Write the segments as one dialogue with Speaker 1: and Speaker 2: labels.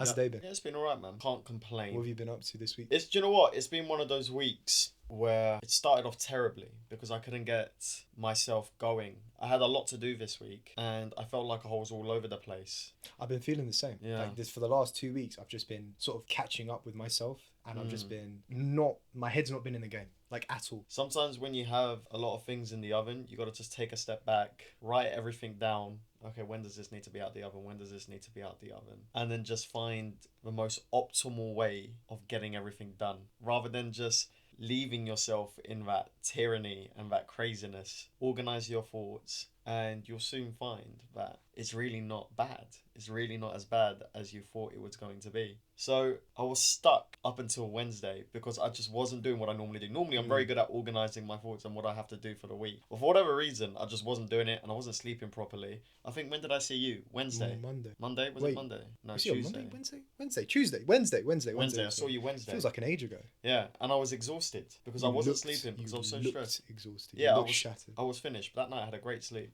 Speaker 1: How's the day been?
Speaker 2: Yeah, it's been alright, man. Can't complain.
Speaker 1: What have you been up to this week?
Speaker 2: Do you know what? It's been one of those weeks where it started off terribly because I couldn't get myself going. I had a lot to do this week and I felt like I was all over the place.
Speaker 1: I've been feeling the same.
Speaker 2: Yeah.
Speaker 1: Like this for the last 2 weeks, I've just been sort of catching up with myself, and I've just been not. My head's not been in the game like at all.
Speaker 2: Sometimes when you have a lot of things in the oven, you got to just take a step back, write everything down. Okay, when does this need to be out the oven? When does this need to be out the oven? And then just find the most optimal way of getting everything done rather than just leaving yourself in that tyranny and that craziness. Organize your thoughts and you'll soon find that it's really not bad. It's really not as bad as you thought it was going to be. So I was stuck up until Wednesday because I just wasn't doing what I normally do. Normally I'm very good at organizing my thoughts and what I have to do for the week. But for whatever reason, I just wasn't doing it and I wasn't sleeping properly. I think, when did I see you? Wednesday?
Speaker 1: Monday.
Speaker 2: Monday? Was
Speaker 1: Wait,
Speaker 2: it Monday? No,
Speaker 1: Was it on
Speaker 2: Tuesday.
Speaker 1: Monday, Wednesday, Tuesday, Wednesday.
Speaker 2: Wednesday. I saw you Wednesday.
Speaker 1: Feels like an age ago.
Speaker 2: Yeah, and I was exhausted because I wasn't sleeping because I was so stressed.
Speaker 1: Exhausted.
Speaker 2: Yeah,
Speaker 1: I was shattered.
Speaker 2: I was finished. But that night I had a great sleep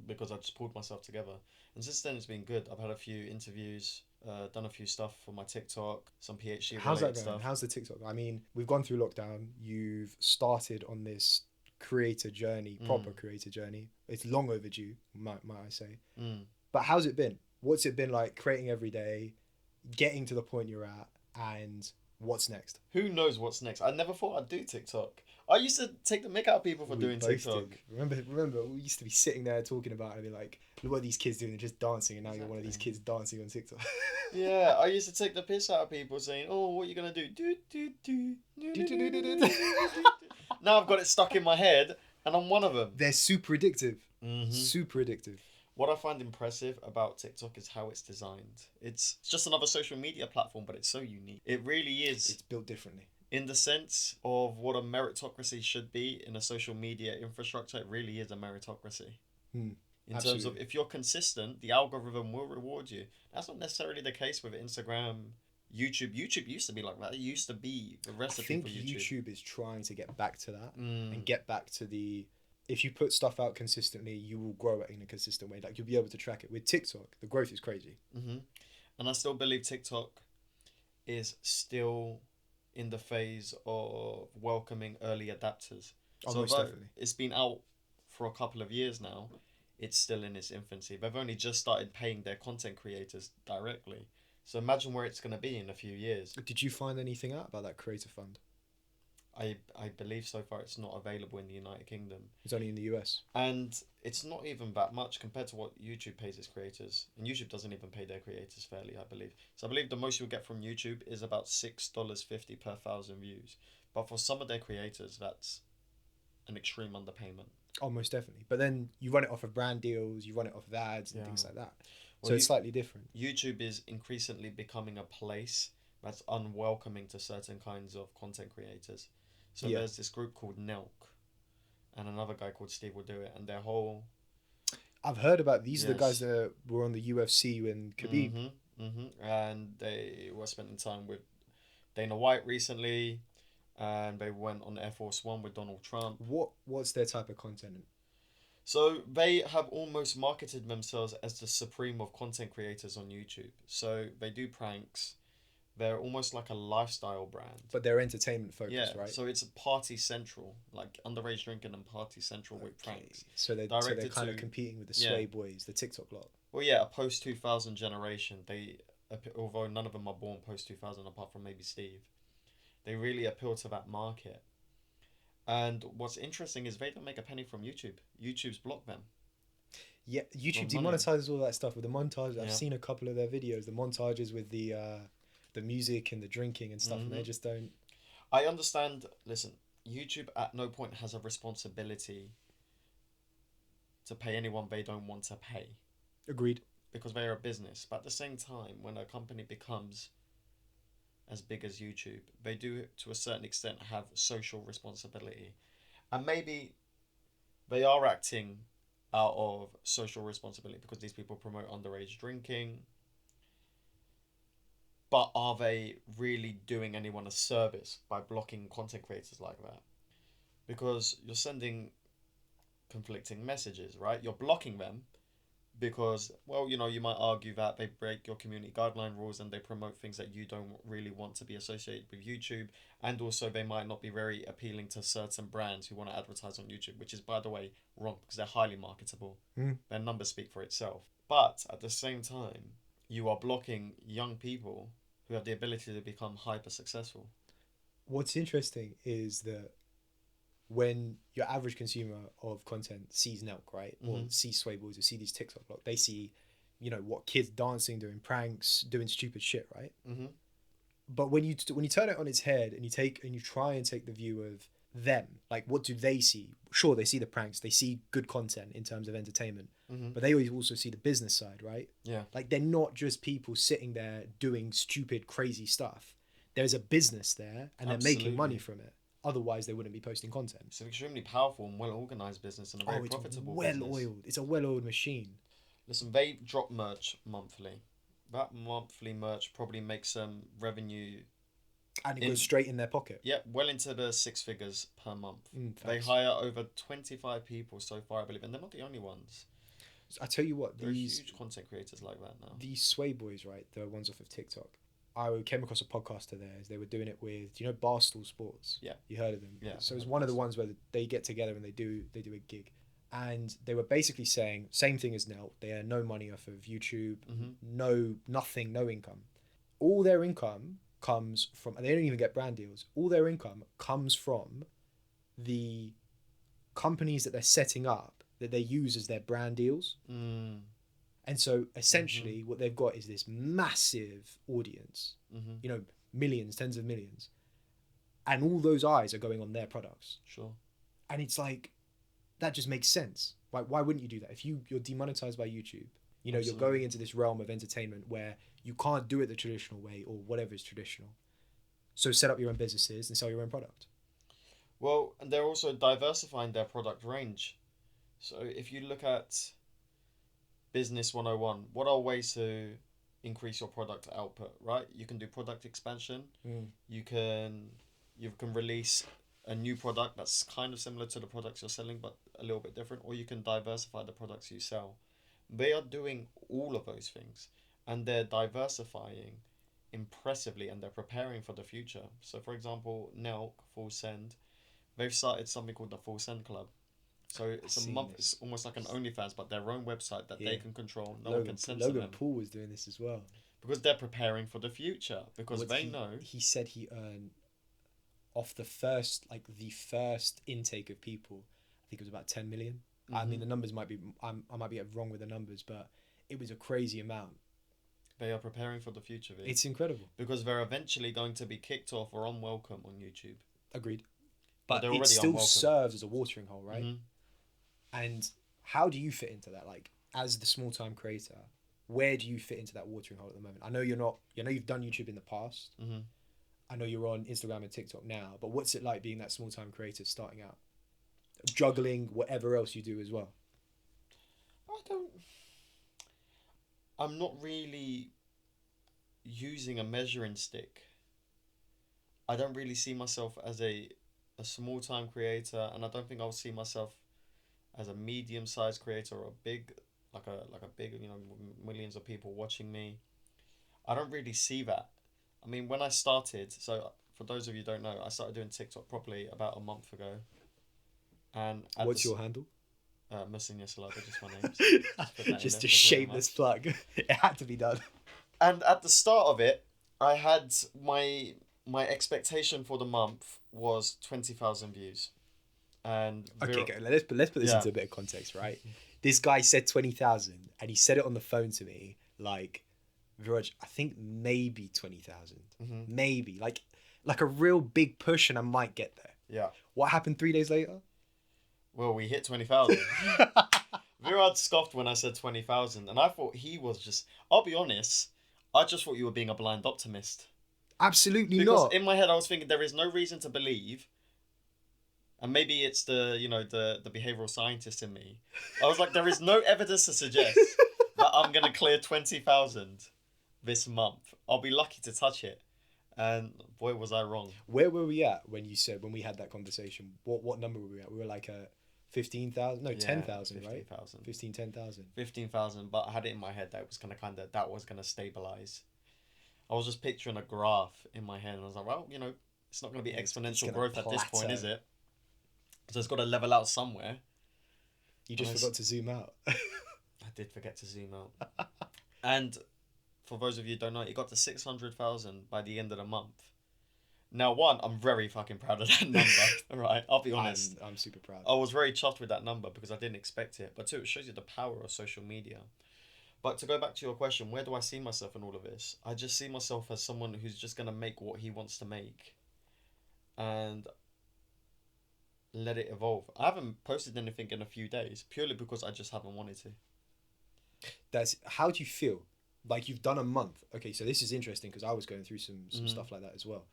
Speaker 2: because I just pulled myself together. And since then it's been good. I've had a few interviews, done a few stuff for my TikTok, some PhD
Speaker 1: How's that
Speaker 2: related
Speaker 1: going?
Speaker 2: stuff.
Speaker 1: How's the TikTok? I mean, we've gone through lockdown. You've started on this creator journey, proper creator journey. It's long overdue, might I say. But how's it been? What's it been like creating every day, getting to the point you're at, and what's next?
Speaker 2: Who knows what's next? I never thought I'd do TikTok. I used to take the mick out of people for doing
Speaker 1: both
Speaker 2: TikTok.
Speaker 1: did. Remember, we used to be sitting there talking about it and be like, look what these kids doing, they're just dancing, and now you're one of these kids dancing on TikTok.
Speaker 2: Yeah, I used to take the piss out of people saying, "Oh, what are you gonna do?" Now I've got it stuck in my head, and I'm one of them.
Speaker 1: They're super addictive.
Speaker 2: Mm-hmm.
Speaker 1: Super addictive.
Speaker 2: What I find impressive about TikTok is how it's designed. It's just another social media platform, but it's so unique. It really is.
Speaker 1: It's built differently.
Speaker 2: In the sense of what a meritocracy should be in a social media infrastructure, it really is a meritocracy. In terms of, if you're consistent, the algorithm will reward you. That's not necessarily the case with Instagram, YouTube. YouTube used to be like that. It used to be the recipe for YouTube.
Speaker 1: I think YouTube is trying to get back to that and get back to the, if you put stuff out consistently, you will grow it in a consistent way. Like, you'll be able to track it. With TikTok, the growth is crazy.
Speaker 2: And I still believe TikTok is still in the phase of welcoming early adapters. So
Speaker 1: most definitely.
Speaker 2: It's been out for a couple of years now, it's still in its infancy. They've only just started paying their content creators directly. So imagine where it's going to be in a few years.
Speaker 1: Did you find anything out about that creator fund?
Speaker 2: I believe so far it's not available in the United Kingdom.
Speaker 1: It's only in the US.
Speaker 2: And it's not even that much compared to what YouTube pays its creators. And YouTube doesn't even pay their creators fairly, I believe. So I believe the most you'll get from YouTube is about $6.50 per 1,000 views. But for some of their creators, that's an extreme underpayment.
Speaker 1: Oh, most definitely. But then you run it off of brand deals, you run it off of ads and things like that.
Speaker 2: Well,
Speaker 1: so it's slightly different.
Speaker 2: YouTube is increasingly becoming a place that's unwelcoming to certain kinds of content creators. So there's this group called Nelk and another guy called Steve Will Do It, and their whole...
Speaker 1: I've heard about these are the guys that were on the UFC when Khabib.
Speaker 2: And they were spending time with Dana White recently, and they went on Air Force One with Donald Trump.
Speaker 1: What's their type of content?
Speaker 2: So they have almost marketed themselves as the supreme of content creators on YouTube. So they do pranks. They're almost like a lifestyle brand.
Speaker 1: But they're entertainment focused, right?
Speaker 2: So it's party central, like underage drinking and party central with pranks.
Speaker 1: So they're kind of competing with the Sway Boys, the TikTok lot.
Speaker 2: Well, yeah, a post-2000 generation. Although none of them are born post-2000 apart from maybe Steve. They really appeal to that market. And what's interesting is they don't make a penny from YouTube. YouTube's blocked them.
Speaker 1: Yeah, YouTube demonetizes all that stuff with the montage. I've seen a couple of their videos, the montages with the music and the drinking and stuff, and they just don't...
Speaker 2: I understand. Listen, YouTube at no point has a responsibility to pay anyone they don't want to pay.
Speaker 1: Agreed.
Speaker 2: Because they are a business. But at the same time, when a company becomes as big as YouTube, they do, to a certain extent, have social responsibility. And maybe they are acting out of social responsibility because these people promote underage drinking. But are they really doing anyone a service by blocking content creators like that? Because you're sending conflicting messages, right? You're blocking them, because, well, you might argue that they break your community guideline rules and they promote things that you don't really want to be associated with YouTube. And also, they might not be very appealing to certain brands who want to advertise on YouTube, which is, by the way, wrong because they're highly marketable. Their numbers speak for itself. But at the same time, you are blocking young people who have the ability to become hyper successful.
Speaker 1: What's interesting is that when your average consumer of content sees Nelk, right, or sees Sway Boys, or see these TikTok vlogs, they see, what kids dancing, doing pranks, doing stupid shit, right? But when you turn it on its head and you try and take the view of them, like, what do they see? Sure, they see the pranks, they see good content in terms of entertainment, but they always also see the business side, right?
Speaker 2: Yeah.
Speaker 1: Like, they're not just people sitting there doing stupid, crazy stuff. There's a business there, and they're making money from it. Otherwise, they wouldn't be posting content.
Speaker 2: It's an extremely powerful and well-organized business and a very profitable business.
Speaker 1: Well-oiled. It's a well-oiled machine.
Speaker 2: Listen, they drop merch monthly. That monthly merch probably makes some revenue.
Speaker 1: And it goes straight in their pocket.
Speaker 2: Yeah, well into the 6 figures per month. They hire over 25 people so far, I believe, and they're not the only ones.
Speaker 1: So I tell you what,
Speaker 2: there are huge content creators like that now.
Speaker 1: These Sway Boys, right, the ones off of TikTok. I came across a podcast of theirs. They were doing it with, Barstool Sports?
Speaker 2: Yeah.
Speaker 1: You heard of them?
Speaker 2: Yeah.
Speaker 1: So it's one of the ones where they get together and they do a gig. And they were basically saying, same thing as Nell, they earn no money off of YouTube, nothing, no income. All their income comes from, and they don't even get brand deals, all their income comes from the companies that they're setting up that they use as their brand deals. And so essentially what they've got is this massive audience, millions, tens of millions. And all those eyes are going on their products.
Speaker 2: Sure.
Speaker 1: And it's like, that just makes sense. Why wouldn't you do that? If you're demonetized by YouTube, Absolutely. You're going into this realm of entertainment where you can't do it the traditional way or whatever is traditional. So set up your own businesses and sell your own product.
Speaker 2: Well, and they're also diversifying their product range. So if you look at Business 101, what are ways to increase your product output, right? You can do product expansion. You can release a new product that's kind of similar to the products you're selling but a little bit different, or you can diversify the products you sell. They are doing all of those things and they're diversifying impressively and they're preparing for the future. So for example, Nelk, Full Send, they've started something called the Full Send Club. So it's it's almost like an OnlyFans, but their own website that they can control. No one can censor them.
Speaker 1: Logan Paul was doing this as well.
Speaker 2: Because they're preparing for the future. Because they know.
Speaker 1: He said he earned off the first intake of people, I think it was about 10 million. I mean, the numbers might be, I might be wrong with the numbers, but it was a crazy amount.
Speaker 2: They are preparing for the future.
Speaker 1: It's incredible.
Speaker 2: Because they're eventually going to be kicked off or unwelcome on YouTube.
Speaker 1: Agreed. But it still serves as a watering hole, right? And how do you fit into that? Like, as the small-time creator, where do you fit into that watering hole at the moment? I know you're not, you've done YouTube in the past. I know you're on Instagram and TikTok now, but what's it like being that small-time creator starting out? Juggling whatever else you do as well.
Speaker 2: I'm not really using a measuring stick. I don't really see myself as a small-time creator, and I don't think I'll see myself as a medium-sized creator or a big, like a big, millions of people watching me. I don't really see that. I mean, when I started, so for those of you who don't know, I started doing TikTok properly about a month ago. And
Speaker 1: what's your handle?
Speaker 2: Muhsin Yesilada, just my name.
Speaker 1: Just a shameless plug. It had to be done.
Speaker 2: And at the start of it, I had my expectation for the month was 20,000 views. And
Speaker 1: okay, let's put this into a bit of context, right? This guy said 20,000, and he said it on the phone to me like, Viraj, I think maybe 20,000, maybe like a real big push, and I might get there.
Speaker 2: Yeah.
Speaker 1: What happened 3 days later?
Speaker 2: Well, we hit 20,000. Viraj scoffed when I said 20,000, and I thought he was just. I'll be honest, I just thought you were being a blind optimist.
Speaker 1: Absolutely
Speaker 2: because
Speaker 1: not.
Speaker 2: In my head, I was thinking there is no reason to believe. And maybe it's the behavioral scientist in me. I was like, there is no evidence to suggest that I'm going to clear 20,000 this month. I'll be lucky to touch it. And boy, was I wrong.
Speaker 1: Where were we at when we had that conversation? What number were we at? We were like at 15,000? No,
Speaker 2: Yeah,
Speaker 1: 10,000, right?
Speaker 2: 15,000.
Speaker 1: 10,000.
Speaker 2: 15,000, but I had it in my head that it was that was gonna stabilize. I was just picturing a graph in my head, and I was like, well, it's not gonna be exponential growth at this point, is it? So it's got to level out somewhere.
Speaker 1: You just forgot to zoom out.
Speaker 2: I did forget to zoom out. And for those of you who don't know, it got to 600,000 by the end of the month. Now, one, I'm very fucking proud of that number. Right, I'll be honest.
Speaker 1: I'm super proud.
Speaker 2: I was very chuffed with that number because I didn't expect it. But two, it shows you the power of social media. But to go back to your question, where do I see myself in all of this? I just see myself as someone who's just going to make what he wants to make. And let it evolve. I haven't posted anything in a few days, purely because I just haven't wanted to.
Speaker 1: How do you feel? Like, you've done a month. Okay, so this is interesting because I was going through some stuff like that as well.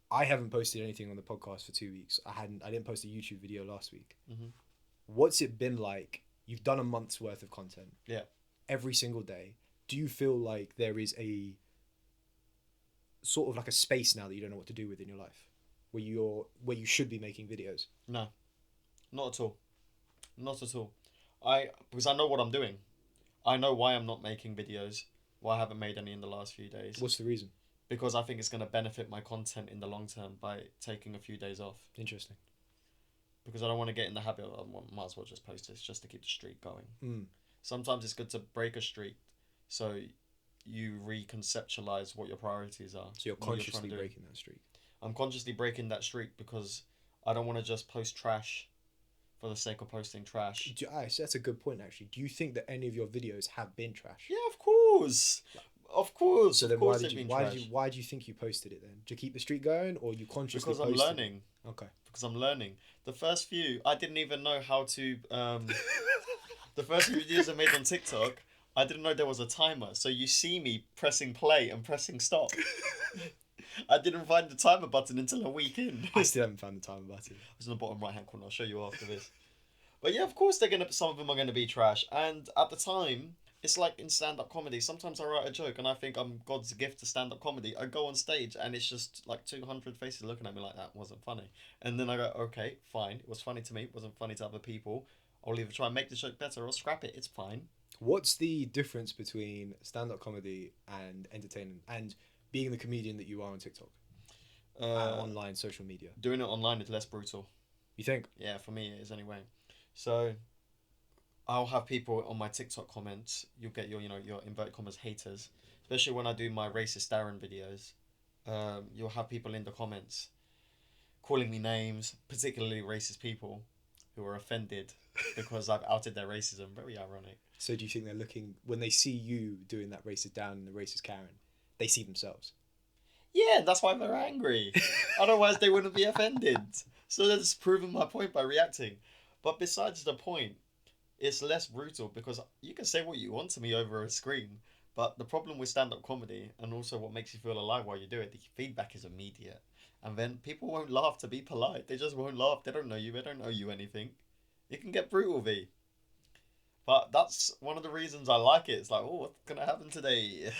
Speaker 1: I haven't posted anything on the podcast for 2 weeks. I didn't post a YouTube video last week. What's it been like? You've done a month's worth of content.
Speaker 2: Yeah.
Speaker 1: Every single day. Do you feel like there is a sort of like a space now that you don't know what to do with in your life, where you should be making videos?
Speaker 2: No, not at all. Not at all. Because I know what I'm doing. I know why I'm not making videos. Why I haven't made any in the last few days.
Speaker 1: What's the reason?
Speaker 2: Because I think it's going to benefit my content in the long term by taking a few days off.
Speaker 1: Interesting.
Speaker 2: Because I don't want to get in the habit of, might as well just post this just to keep the streak going. Sometimes it's good to break a streak so you reconceptualize what your priorities are.
Speaker 1: So you're consciously breaking that streak.
Speaker 2: I'm consciously breaking that streak because I don't want to just post trash for the sake of posting trash.
Speaker 1: That's a good point, actually. Do you think that any of your videos have been trash?
Speaker 2: Yeah, of course. Of course.
Speaker 1: So then why do you think you posted it then? To keep the streak going, or you consciously
Speaker 2: Because I'm learning.
Speaker 1: Okay.
Speaker 2: Because I'm learning. The first few, I didn't even know how to... the first few videos I made on TikTok, I didn't know there was a timer. So you see me pressing play and pressing stop. I didn't find the timer button until a week in.
Speaker 1: I still haven't found the timer button.
Speaker 2: It's in the bottom right hand corner. I'll show you after this. But yeah, of course some of them are gonna be trash. And at the time, it's like in stand-up comedy. Sometimes I write a joke and I think I'm God's gift to stand-up comedy. I go on stage and it's just like 200 faces looking at me like that wasn't funny. And then I go, okay, fine. It was funny to me. It wasn't funny to other people. I'll either try and make the joke better or scrap it. It's fine.
Speaker 1: What's the difference between stand-up comedy and entertainment and being the comedian that you are on TikTok? Online social media.
Speaker 2: Doing it online is less brutal.
Speaker 1: You think?
Speaker 2: Yeah, for me it is anyway. So I'll have people on my TikTok comments. You'll get your inverted commas haters, especially when I do my racist Darren videos. You'll have people in the comments calling me names, particularly racist people who are offended because I've outed their racism. Very ironic.
Speaker 1: So do you think they're looking, when they see you doing that racist Darren and the racist Karen, they see themselves?
Speaker 2: Yeah, that's why they're angry. Otherwise they wouldn't be offended. So that's proving my point by reacting. But besides the point, it's less brutal because you can say what you want to me over a screen. But the problem with stand-up comedy, and also what makes you feel alive while you do it, the feedback is immediate. And then people won't laugh to be polite. They just won't laugh. They don't know you. They don't owe you anything. It can get brutal, V. But that's one of the reasons I like it. It's like, oh, what's going to happen today?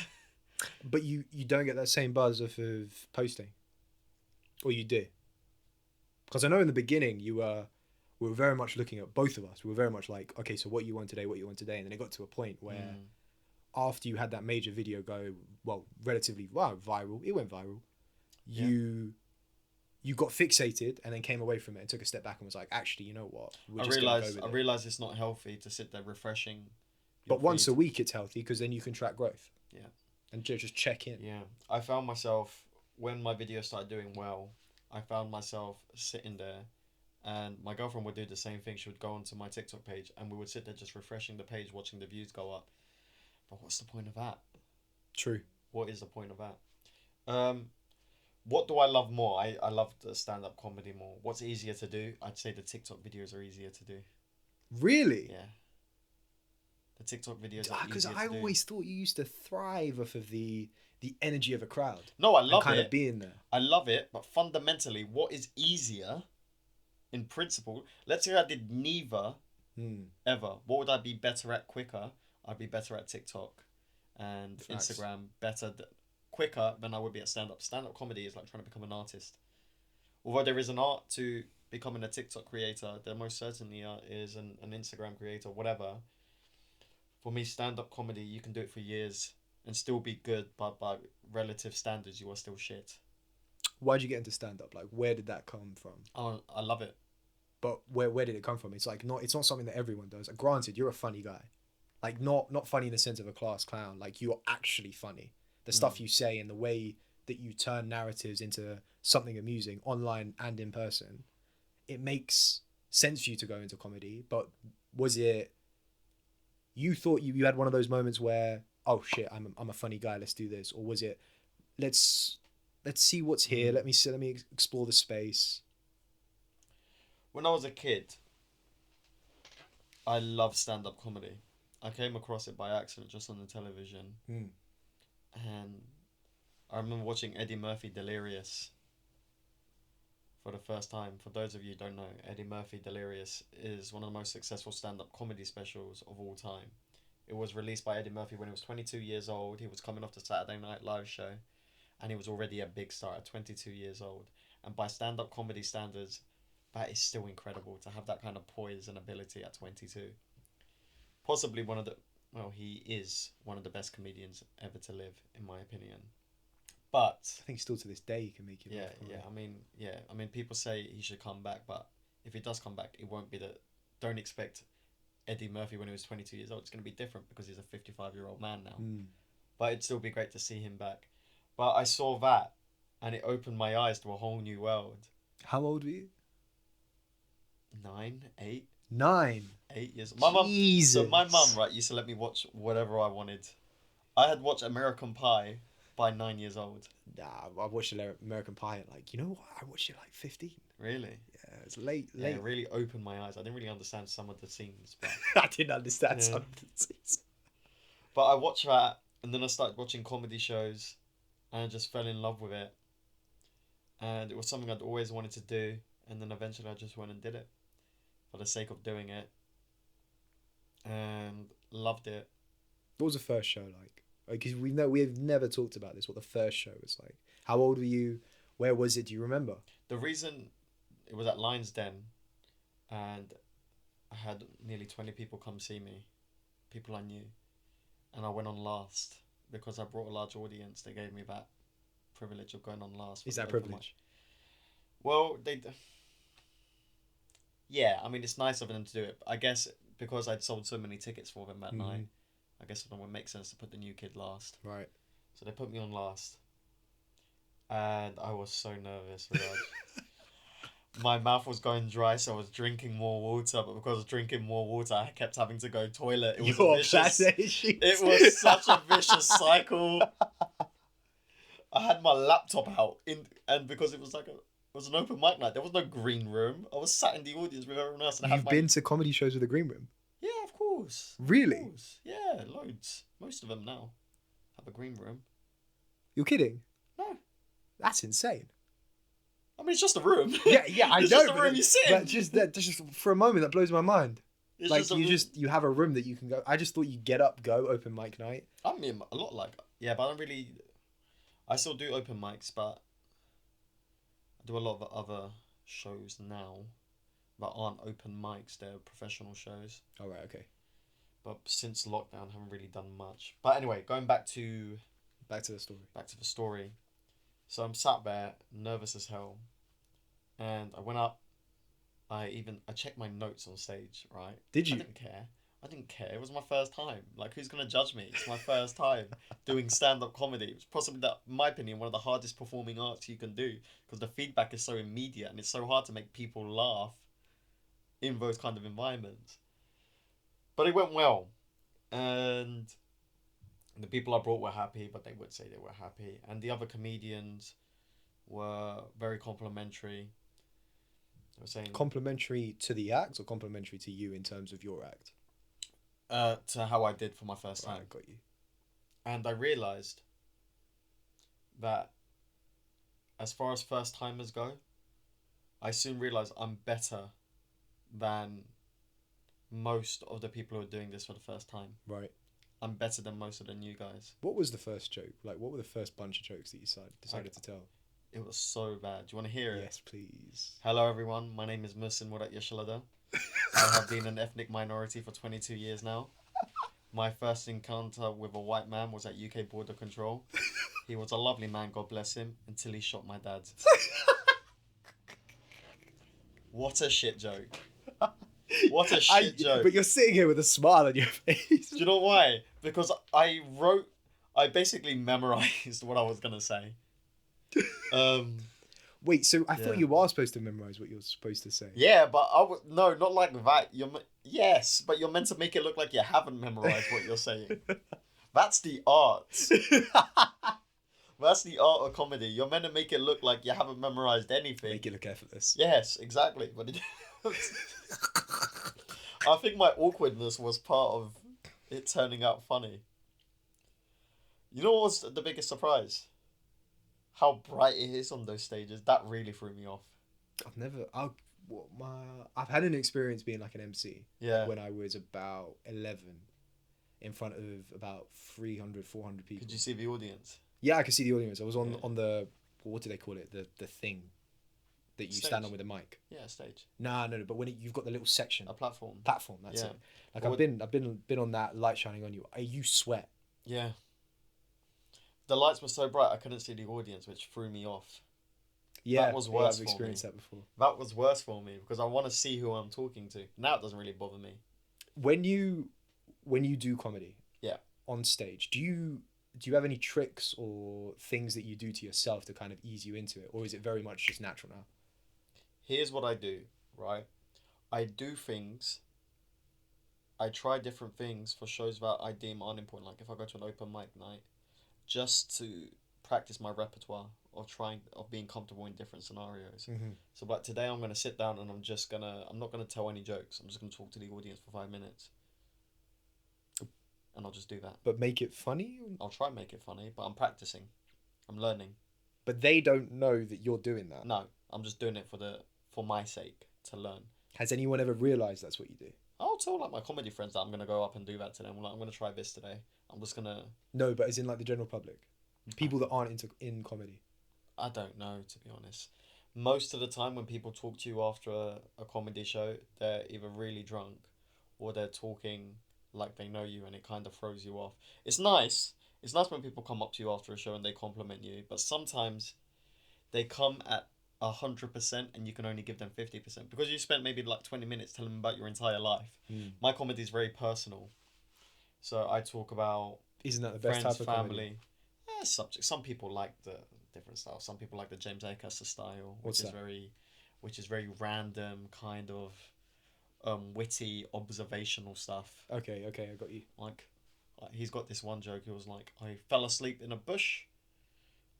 Speaker 1: But you don't get that same buzz off of posting? Or you do? Because I know in the beginning we were very much looking at, both of us, we were very much like, okay, so what you want today, and then it got to a point where after you had that major video go, relatively viral, it went viral, you got fixated and then came away from it and took a step back and was like, actually, you know what?
Speaker 2: I realized it's not healthy to sit there refreshing.
Speaker 1: But once a week it's healthy because then you can track growth.
Speaker 2: Yeah.
Speaker 1: And just check in.
Speaker 2: Yeah. I found myself, when my video started doing well, I found myself sitting there and my girlfriend would do the same thing. She would go onto my TikTok page and we would sit there just refreshing the page, watching the views go up. But what's the point of that?
Speaker 1: True.
Speaker 2: What is the point of that? What do I love more? I love the stand-up comedy more. What's easier to do? I'd say the TikTok videos are easier to do.
Speaker 1: Really?
Speaker 2: Yeah. The TikTok videos are easier to do.
Speaker 1: Because I always thought you used to thrive off of the energy of a crowd.
Speaker 2: No, I love it.
Speaker 1: Kind of being there.
Speaker 2: I love it, but fundamentally, what is easier, in principle, let's say I did neither ever. What would I be better at quicker? I'd be better at TikTok and Instagram quicker than I would be at stand-up. Stand-up comedy is like trying to become an artist. Although there is an art to becoming a TikTok creator, there most certainly is an Instagram creator, whatever. For me, stand-up comedy, you can do it for years and still be good, but by relative standards, you are still shit.
Speaker 1: Why'd you get into stand-up? Like, where did that come from?
Speaker 2: Oh, I love it.
Speaker 1: But where did it come from? It's like it's not something that everyone does. Like, granted, you're a funny guy. Like, not funny in the sense of a class clown. Like, you're actually funny. The stuff you say and the way that you turn narratives into something amusing online and in person, it makes sense for you to go into comedy. But was it, you thought you had one of those moments where, oh shit, I'm a funny guy, let's do this? Or was it, let's see what's here, let me explore the space?
Speaker 2: When I was a kid, I loved stand-up comedy. I came across it by accident just on the television. And I remember watching Eddie Murphy Delirious for the first time. For those of you who don't know, Eddie Murphy Delirious is one of the most successful stand-up comedy specials of all time. It was released by Eddie Murphy when he was 22 years old. He was coming off the Saturday Night Live show, and he was already a big star at 22 years old. And by stand-up comedy standards, that is still incredible to have that kind of poise and ability at 22. Possibly he is one of the best comedians ever to live, in my opinion. But
Speaker 1: I think still to this day he can make you laugh.
Speaker 2: I mean, people say he should come back, but if he does come back, it won't be don't expect Eddie Murphy when he was 22 years old. It's going to be different because he's a 55-year-old man now. But it'd still be great to see him back. But I saw that, and it opened my eyes to a whole new world.
Speaker 1: How old were you?
Speaker 2: 9, 8.
Speaker 1: 9.
Speaker 2: 8 years.
Speaker 1: My mum
Speaker 2: right, used to let me watch whatever I wanted. I had watched American Pie by 9 years old.
Speaker 1: Nah, I watched American Pie at like, you know what? I watched it like 15.
Speaker 2: Really?
Speaker 1: Yeah, it's late.
Speaker 2: Yeah, it really opened my eyes. I didn't really understand some of the scenes. But
Speaker 1: I didn't understand some of the scenes.
Speaker 2: But I watched that, and then I started watching comedy shows, and I just fell in love with it. And it was something I'd always wanted to do, and then eventually I just went and did it for the sake of doing it. And loved it.
Speaker 1: What was the first show like? Because we've never talked about this. What the first show was like? How old were you? Where was it? Do you remember?
Speaker 2: The reason it was at Lion's Den, and I had nearly 20 people come see me, people I knew, and I went on last because I brought a large audience. They gave me that privilege of going on last.
Speaker 1: Is that privilege?
Speaker 2: Well, yeah, I mean, it's nice of them to do it. I guess because I'd sold so many tickets for them that night, I guess it would make sense to put the new kid last.
Speaker 1: Right.
Speaker 2: So they put me on last. And I was so nervous, Viraj. My mouth was going dry, so I was drinking more water. But because I was drinking more water, I kept having to go toilet. It was It was such a vicious cycle. I had my laptop out, and because it was an open mic night, there was no green room. I was sat in the audience with everyone else. And
Speaker 1: You've been to comedy shows with a green room?
Speaker 2: Yeah, of course.
Speaker 1: Really?
Speaker 2: Of course. Yeah, loads. Most of them now have a green room.
Speaker 1: You're kidding?
Speaker 2: No.
Speaker 1: That's insane.
Speaker 2: I mean, it's just a room.
Speaker 1: Yeah, I know.
Speaker 2: It's just a room you sit in.
Speaker 1: But just for a moment, that blows my mind.
Speaker 2: It's
Speaker 1: like you have a room that you can go. I just thought you get up, go open mic night.
Speaker 2: I mean, a lot but I don't really. I still do open mics, but I do a lot of other shows now that aren't open mics. They're professional shows.
Speaker 1: Oh, right, okay.
Speaker 2: But since lockdown, I haven't really done much. But anyway, going back to
Speaker 1: the story.
Speaker 2: So I'm sat there, nervous as hell, and I went up. I checked my notes on stage, right?
Speaker 1: Did you?
Speaker 2: I didn't care. It was my first time. Like, who's gonna judge me? It's my first time doing stand-up comedy. It's possibly, in my opinion, one of the hardest performing arts you can do because the feedback is so immediate and it's so hard to make people laugh in those kind of environments. But it went well, and the people I brought were happy, but they would say they were happy, and the other comedians were very complimentary. They were saying
Speaker 1: complimentary to the act or complimentary to you in terms of your act.
Speaker 2: To how I did for my first time.
Speaker 1: Right, got you.
Speaker 2: And I realised that as far as first timers go, I soon realised I'm better than most of the people who are doing this for the first time.
Speaker 1: Right.
Speaker 2: I'm better than most of the new guys.
Speaker 1: What was the first joke? Like, what were the first bunch of jokes that you decided to tell?
Speaker 2: It was so bad. Do you want to hear it?
Speaker 1: Yes, please.
Speaker 2: Hello, everyone. My name is Muhsin at Yesilada. I have been an ethnic minority for 22 years now. My first encounter with a white man was at UK border control. He was a lovely man, God bless him, until he shot my dad. What a shit joke. What a shit joke.
Speaker 1: But you're sitting here with a smile on your face.
Speaker 2: Do you know why? Because I basically memorized what I was going to say.
Speaker 1: Wait, so I
Speaker 2: Yeah.
Speaker 1: thought you were supposed to memorize what you're supposed to say.
Speaker 2: Yeah, but no, not like that. Yes, but you're meant to make it look like you haven't memorized what you're saying. That's the art. That's the art of comedy. You're meant to make it look like you haven't memorized anything.
Speaker 1: Make it look effortless.
Speaker 2: Yes, exactly. But I think my awkwardness was part of it turning out funny. You know what was the biggest surprise? How bright it is on those stages. That really threw me off.
Speaker 1: I've had an experience being like an MC.
Speaker 2: Yeah.
Speaker 1: When I was about 11, in front of about 300, 400 people.
Speaker 2: Could you see the audience?
Speaker 1: Yeah, I could see the audience. I was on the, what do they call it? The thing that you
Speaker 2: Stage.
Speaker 1: stand on with a mic.
Speaker 2: Yeah, stage.
Speaker 1: No, but when you've got the little section.
Speaker 2: A platform.
Speaker 1: Platform, that's
Speaker 2: Yeah.
Speaker 1: it. Like I've been on that, light shining on you. You sweat.
Speaker 2: Yeah. The lights were so bright I couldn't see the audience, which threw me off.
Speaker 1: Yeah,
Speaker 2: That was worse
Speaker 1: I've
Speaker 2: for
Speaker 1: experienced
Speaker 2: me.
Speaker 1: that before.
Speaker 2: That was worse for me because I want to see who I'm talking to. Now it doesn't really bother me.
Speaker 1: When you do comedy,
Speaker 2: Yeah,
Speaker 1: on stage, do you have any tricks or things that you do to yourself to kind of ease you into it, or is it very much just natural now?
Speaker 2: here's what I do, right? I do things. I try different things for shows that I deem unimportant. Like if I go to an open mic night, just to practice my repertoire of being comfortable in different scenarios.
Speaker 1: Mm-hmm.
Speaker 2: So, like today, I'm gonna sit down and I'm not gonna tell any jokes. I'm just gonna talk to the audience for 5 minutes, and I'll just do that.
Speaker 1: But make it funny.
Speaker 2: I'll try and make it funny, but I'm practicing. I'm learning.
Speaker 1: But they don't know that you're doing that.
Speaker 2: No, I'm just doing it for my sake to learn.
Speaker 1: Has anyone ever realised that's what you do?
Speaker 2: I'll tell like my comedy friends that I'm gonna go up and do that today. I'm like, I'm gonna try this today. I'm just gonna.
Speaker 1: No, but as in like the general public, people that aren't in comedy.
Speaker 2: I don't know, to be honest. Most of the time when people talk to you after a comedy show, they're either really drunk or they're talking like they know you and it kind of throws you off. It's nice. It's nice when people come up to you after a show and they compliment you, but sometimes they come at 100% and you can only give them 50% because you spent maybe like 20 minutes telling them about your entire life. My comedy is very personal. So I talk about
Speaker 1: Isn't that the best
Speaker 2: friends,
Speaker 1: type of comedy?
Speaker 2: family, subjects. Some people like the different style. Some people like the James Acaster style,
Speaker 1: What's that?
Speaker 2: which is very random, kind of witty, observational stuff.
Speaker 1: Okay, I got you.
Speaker 2: Like he's got this one joke. He was like, I fell asleep in a bush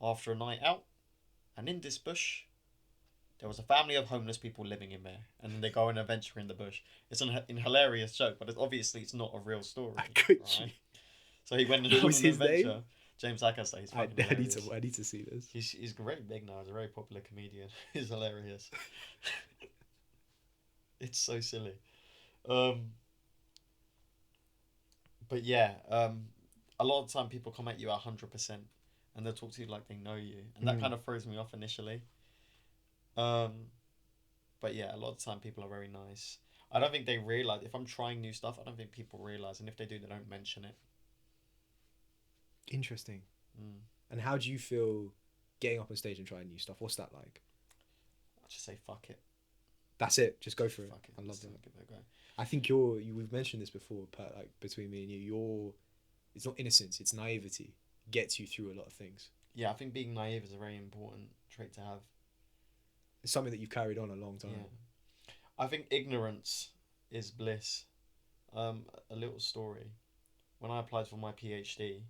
Speaker 2: after a night out, and in this bush there was a family of homeless people living in there, and then they go on an adventure in the bush. It's an hilarious joke, but it's not a real story.
Speaker 1: I got you.
Speaker 2: So he went on
Speaker 1: What
Speaker 2: an
Speaker 1: was his
Speaker 2: adventure.
Speaker 1: name?
Speaker 2: James Acaster. He's
Speaker 1: I
Speaker 2: fucking
Speaker 1: I need to see this.
Speaker 2: He's very big now. He's a very popular comedian. He's hilarious. It's so silly. But yeah, a lot of the time people come at you 100% and they'll talk to you like they know you. And that kind of throws me off initially. But yeah, a lot of the time people are very nice. I don't think they realise, if I'm trying new stuff, I don't think people realise. And if they do, they don't mention it.
Speaker 1: Interesting. And how do you feel getting up on stage and trying new stuff? What's that like?
Speaker 2: I just say fuck it.
Speaker 1: That's it. Just go for it.
Speaker 2: Fuck it.
Speaker 1: I love
Speaker 2: Just
Speaker 1: that.
Speaker 2: give it a go.
Speaker 1: I think we've mentioned this before, but like between me and you, it's not innocence, it's naivety gets you through a lot of things.
Speaker 2: Yeah, I think being naive is a very important trait to have.
Speaker 1: It's something that you've carried on a long time.
Speaker 2: Yeah. I think ignorance is bliss. A little story. When I applied for my PhD,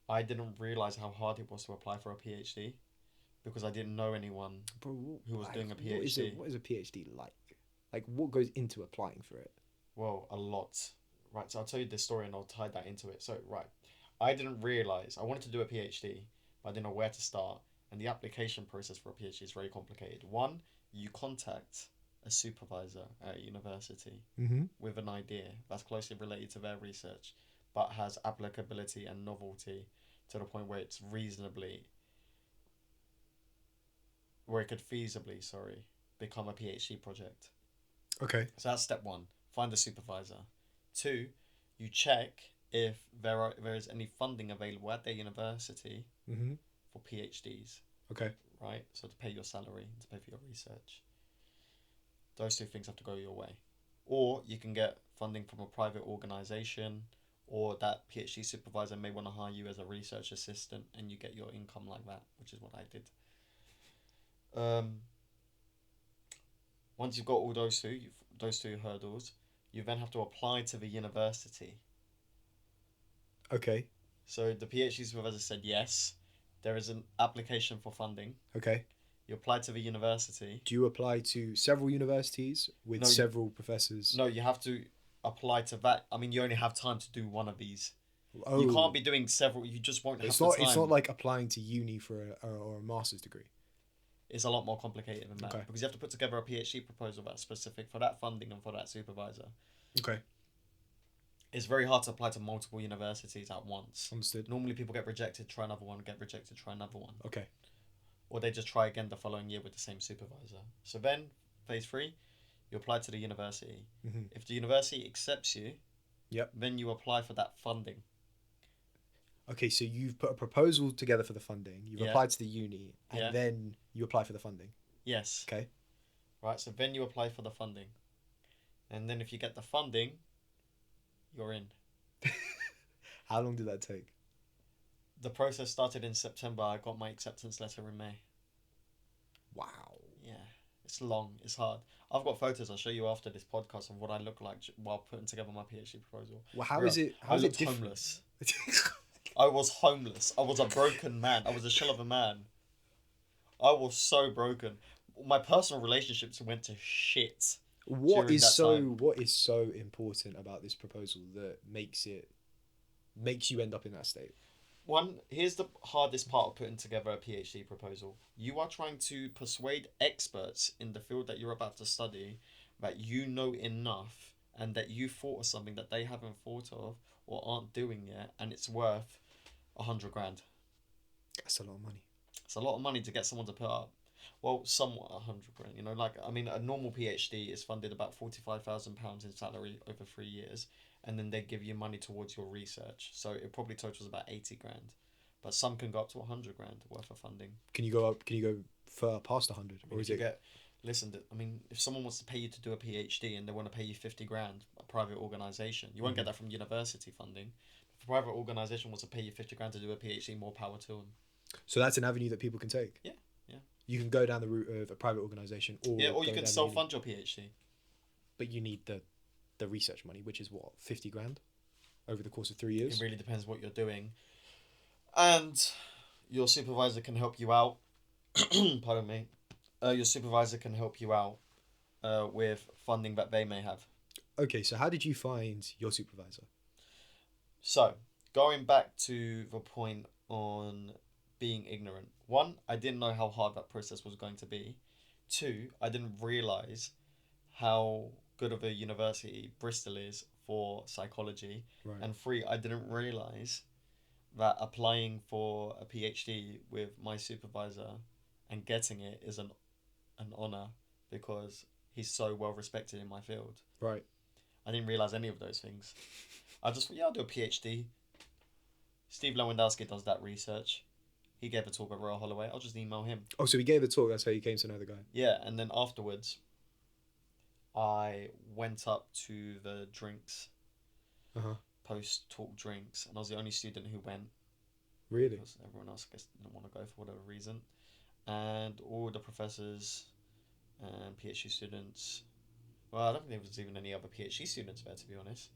Speaker 2: I didn't realise how hard it was to apply for a PhD because I didn't know anyone who was doing a PhD.
Speaker 1: What is a PhD like? Like, what goes into applying for it?
Speaker 2: Well, a lot. Right, so I'll tell you this story and I'll tie that into it. So, right, I didn't realise, I wanted to do a PhD, but I didn't know where to start. And the application process for a PhD is very complicated. One, you contact a supervisor at a university with an idea that's closely related to their research, but has applicability and novelty to the point where it's reasonably where it could feasibly, become a PhD project.
Speaker 1: Okay.
Speaker 2: So that's step one. Find a supervisor. 2, you check if there is any funding available at their university
Speaker 1: Mm-hmm.
Speaker 2: for PhDs.
Speaker 1: Okay.
Speaker 2: Right? So to pay your salary, to pay for your research. Those 2 things have to go your way. Or you can get funding from a private organisation, or that PhD supervisor may want to hire you as a research assistant and you get your income like that, which is what I did. Once you've got all those two hurdles, you then have to apply to the university.
Speaker 1: Okay.
Speaker 2: So the PhD supervisor said yes. There is an application for funding.
Speaker 1: Okay.
Speaker 2: You apply to the university.
Speaker 1: Do you apply to several universities with several professors?
Speaker 2: No, you have to apply to that. I mean, you only have time to do one of these.
Speaker 1: Oh.
Speaker 2: You can't be doing several. You just won't have the time.
Speaker 1: It's not like applying to uni for a master's degree.
Speaker 2: It's a lot more complicated than that.
Speaker 1: Okay.
Speaker 2: Because you have to put together a PhD proposal that's specific for that funding and for that supervisor.
Speaker 1: Okay.
Speaker 2: It's very hard to apply to multiple universities at once.
Speaker 1: Understood.
Speaker 2: Normally people get rejected, try another one, get rejected, try another one.
Speaker 1: Okay.
Speaker 2: Or they just try again the following year with the same supervisor. So then, phase 3, you apply to the university.
Speaker 1: Mm-hmm.
Speaker 2: If the university accepts you,
Speaker 1: yep,
Speaker 2: then you apply for that funding.
Speaker 1: Okay, so you've put a proposal together for the funding. You've applied to the uni, and then you apply for the funding.
Speaker 2: Yes.
Speaker 1: Okay.
Speaker 2: Right, so then you apply for the funding. And then if you get the funding, you're in.
Speaker 1: How long did that take?
Speaker 2: The process started in September. I got my acceptance letter in May.
Speaker 1: Wow.
Speaker 2: Yeah, it's long. It's hard. I've got photos I'll show you after this podcast of what I look like while putting together my PhD proposal.
Speaker 1: Well, how is it different?
Speaker 2: Homeless. I was homeless. I was a broken man. I was a shell of a man. I was so broken. My personal relationships went to shit.
Speaker 1: What is so important about this proposal that makes you end up in that state?
Speaker 2: One, here's the hardest part of putting together a PhD proposal. You are trying to persuade experts in the field that you're about to study that you know enough and that you thought of something that they haven't thought of or aren't doing yet, and it's worth 100 grand.
Speaker 1: That's a lot of money.
Speaker 2: It's a lot of money to get someone to put up. Well, somewhat 100 grand. You know, like, I mean, a normal PhD is funded about £45,000 in salary over 3 years, and then they give you money towards your research. So it probably totals about 80 grand. But some can go up to 100 grand worth of funding.
Speaker 1: Can you go far past 100?
Speaker 2: Or is it? Listen, I mean, if someone wants to pay you to do a PhD and they want to pay you 50 grand, a private organisation, you won't get that from university funding. If a private organisation wants to pay you 50 grand to do a PhD, more power to them.
Speaker 1: So that's an avenue that people can take?
Speaker 2: Yeah.
Speaker 1: You can go down the route of a private organisation, or
Speaker 2: you can self-fund your PhD.
Speaker 1: But you need the research money, which is what, 50 grand over the course of 3 years?
Speaker 2: It really depends what you're doing. And your supervisor can help you out. Pardon me. Your supervisor can help you out with funding that they may have.
Speaker 1: Okay, so how did you find your supervisor?
Speaker 2: So, going back to the point on being ignorant. 1, I didn't know how hard that process was going to be. 2, I didn't realise how good of a university Bristol is for psychology.
Speaker 1: Right.
Speaker 2: And 3, I didn't realise that applying for a PhD with my supervisor and getting it is an honour because he's so well respected in my field.
Speaker 1: Right.
Speaker 2: I didn't realise any of those things. I just thought, I'll do a PhD. Steve Lewandowski does that research. He gave a talk at Royal Holloway. I'll just email him.
Speaker 1: Oh, so he gave a talk. That's how you came to know the guy.
Speaker 2: Yeah, and then afterwards, I went up to the drinks, post-talk drinks, and I was the only student who went.
Speaker 1: Really?
Speaker 2: Because everyone else, I guess, didn't want to go for whatever reason. And all the professors and PhD students... Well, I don't think there was even any other PhD students there, to be honest.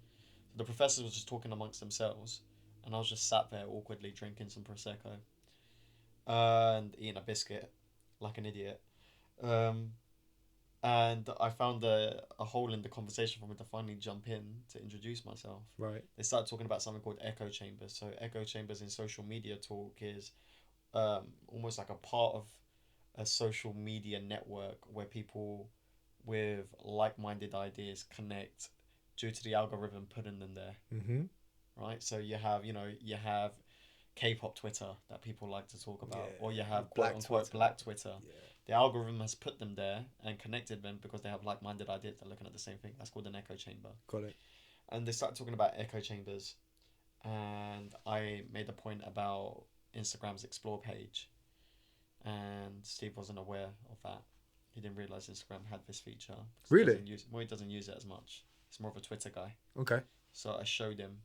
Speaker 2: The professors were just talking amongst themselves, and I was just sat there awkwardly drinking some Prosecco. And eating a biscuit like an idiot, and I found a hole in the conversation for me to finally jump in to introduce myself.
Speaker 1: Right.
Speaker 2: They started talking about something called echo chambers. So echo chambers in social media talk is almost like a part of a social media network where people with like-minded ideas connect due to the algorithm putting them there.
Speaker 1: Mm-hmm.
Speaker 2: Right. So you have K-pop Twitter that people like to talk about,
Speaker 1: Yeah.
Speaker 2: or you have
Speaker 1: Black
Speaker 2: quote-unquote
Speaker 1: Twitter.
Speaker 2: black Twitter.
Speaker 1: Yeah.
Speaker 2: The algorithm has put them there and connected them because they have like-minded ideas. They're looking at the same thing. That's called an echo chamber.
Speaker 1: Got it.
Speaker 2: And they started talking about echo chambers, and I made a point about Instagram's explore page, and Steve wasn't aware of that. He didn't realize Instagram had this feature.
Speaker 1: Really?
Speaker 2: He doesn't use it as much. He's more of a Twitter guy.
Speaker 1: Okay.
Speaker 2: So I showed him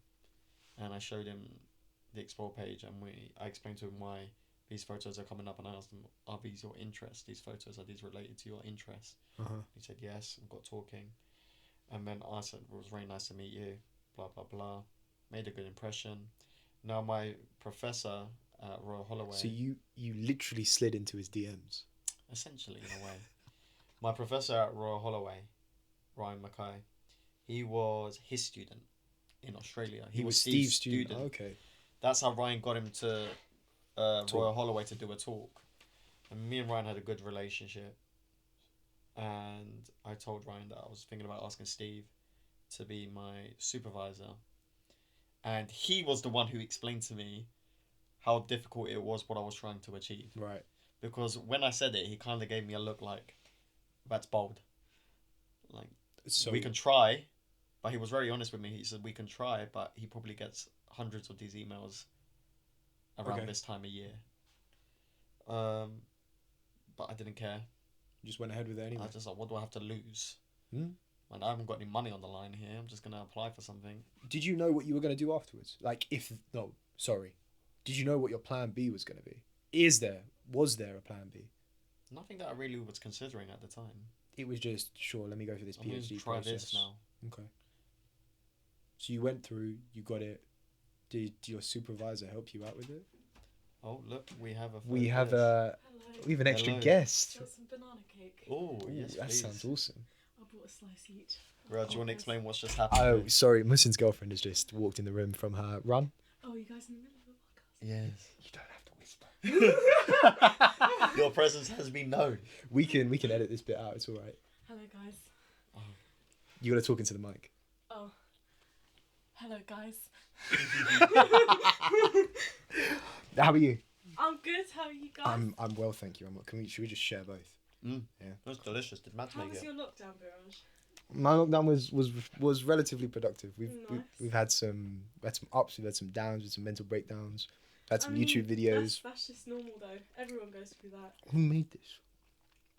Speaker 2: the explore page, and I explained to him why these photos are coming up, and I asked him, are these your interests? These photos, are these related to your interests? He said yes. We got talking, and then I said it was very nice to meet you, blah blah blah. Made a good impression. Now my professor at Royal Holloway.
Speaker 1: So you literally slid into his DMs.
Speaker 2: Essentially, in a way. My professor at Royal Holloway, Ryan Mackay, he was his student in Australia.
Speaker 1: He was Steve's student. Okay.
Speaker 2: That's how Ryan got him to Royal Holloway to do a talk. And me and Ryan had a good relationship. And I told Ryan that I was thinking about asking Steve to be my supervisor. And he was the one who explained to me how difficult it was what I was trying to achieve.
Speaker 1: Right.
Speaker 2: Because when I said it, he kind of gave me a look like, that's bold. Like,
Speaker 1: So
Speaker 2: we can try, but he was very honest with me. He said, we can try, but he probably gets hundreds of these emails around this time of year. But I didn't care.
Speaker 1: You just went ahead with it anyway.
Speaker 2: I just like, what do I have to lose?
Speaker 1: Hmm?
Speaker 2: And I haven't got any money on the line here. I'm just going to apply for something.
Speaker 1: Did you know what you were going to do afterwards? Like, did you know what your plan B was going to be? Was there a plan B?
Speaker 2: Nothing that I really was considering at the time.
Speaker 1: It was just, sure, let me go for this
Speaker 2: I'm going
Speaker 1: PhD
Speaker 2: to try
Speaker 1: process.
Speaker 2: this now.
Speaker 1: Okay. So you went through, you got it. Did your supervisor help you out with it?
Speaker 2: Oh, look, we have a...
Speaker 1: We have
Speaker 3: Hello.
Speaker 1: an extra
Speaker 2: Hello.
Speaker 1: guest.
Speaker 3: Got some banana cake.
Speaker 2: Oh,
Speaker 1: Ooh,
Speaker 2: yes,
Speaker 1: that
Speaker 2: please.
Speaker 1: sounds awesome.
Speaker 3: I brought a slice each.
Speaker 2: Viraj, do you want to explain what's just happened?
Speaker 1: Oh, sorry, Muhsin's girlfriend has just walked in the room from her run.
Speaker 3: Oh, you guys in the middle of a podcast?
Speaker 2: Yes.
Speaker 1: You don't have to whisper.
Speaker 2: Your presence has been known.
Speaker 1: We can edit this bit out. It's all right.
Speaker 3: Hello, guys.
Speaker 1: You got to talk into the mic.
Speaker 3: Oh. Hello, guys.
Speaker 1: How are you?
Speaker 3: I'm good. How are you guys?
Speaker 1: I'm well, thank you. Should we just share both?
Speaker 2: Mm.
Speaker 1: Yeah.
Speaker 2: It was delicious. Did Matt
Speaker 3: How
Speaker 2: make
Speaker 3: was
Speaker 2: it?
Speaker 3: your lockdown, Viraj?
Speaker 1: My lockdown was relatively productive.
Speaker 3: Nice.
Speaker 1: We've had some ups, we've had some downs, with some mental breakdowns. Had some
Speaker 3: I mean,
Speaker 1: YouTube videos.
Speaker 3: That's just normal, though. Everyone goes through that.
Speaker 1: Who made this?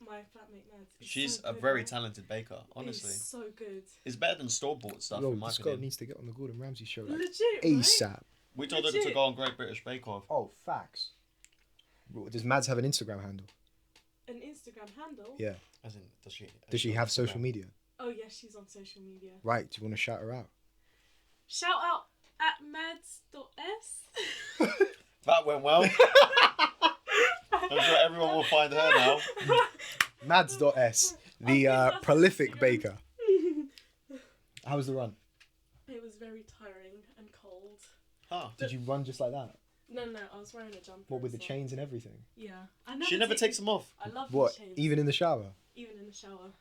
Speaker 3: My flatmate, Mads. It's
Speaker 2: She's
Speaker 3: so
Speaker 2: a
Speaker 3: good,
Speaker 2: very
Speaker 3: right?
Speaker 2: talented baker, honestly.
Speaker 3: It's so good.
Speaker 2: It's better than store-bought stuff,
Speaker 1: Yo,
Speaker 2: in my
Speaker 1: this girl
Speaker 2: opinion.
Speaker 1: needs to get on the Gordon Ramsay show like
Speaker 3: Legit, right?
Speaker 1: ASAP.
Speaker 2: We told her to
Speaker 3: Legit.
Speaker 2: go on Great British Bake Off.
Speaker 1: Oh, facts. Does Mads have an Instagram handle?
Speaker 3: An Instagram handle?
Speaker 1: Yeah.
Speaker 2: As in,
Speaker 1: Does she have social media?
Speaker 3: Oh, yes, she's on social media.
Speaker 1: Right. Do you want to shout her out?
Speaker 3: Shout out at mads.s.
Speaker 2: That went well. I'm sure everyone will find her now.
Speaker 1: Mads.s, the
Speaker 3: that's
Speaker 1: prolific
Speaker 3: Instagram.
Speaker 1: baker. How was the run?
Speaker 3: It was very tiring and cold.
Speaker 2: Huh.
Speaker 1: Did you run just like that?
Speaker 3: No, I was wearing a jumper.
Speaker 1: What, with the
Speaker 3: as well.
Speaker 1: chains and everything?
Speaker 3: Yeah.
Speaker 2: She never takes them off.
Speaker 3: I love
Speaker 1: What,
Speaker 3: the chains.
Speaker 1: even in the shower?
Speaker 3: Even in the shower.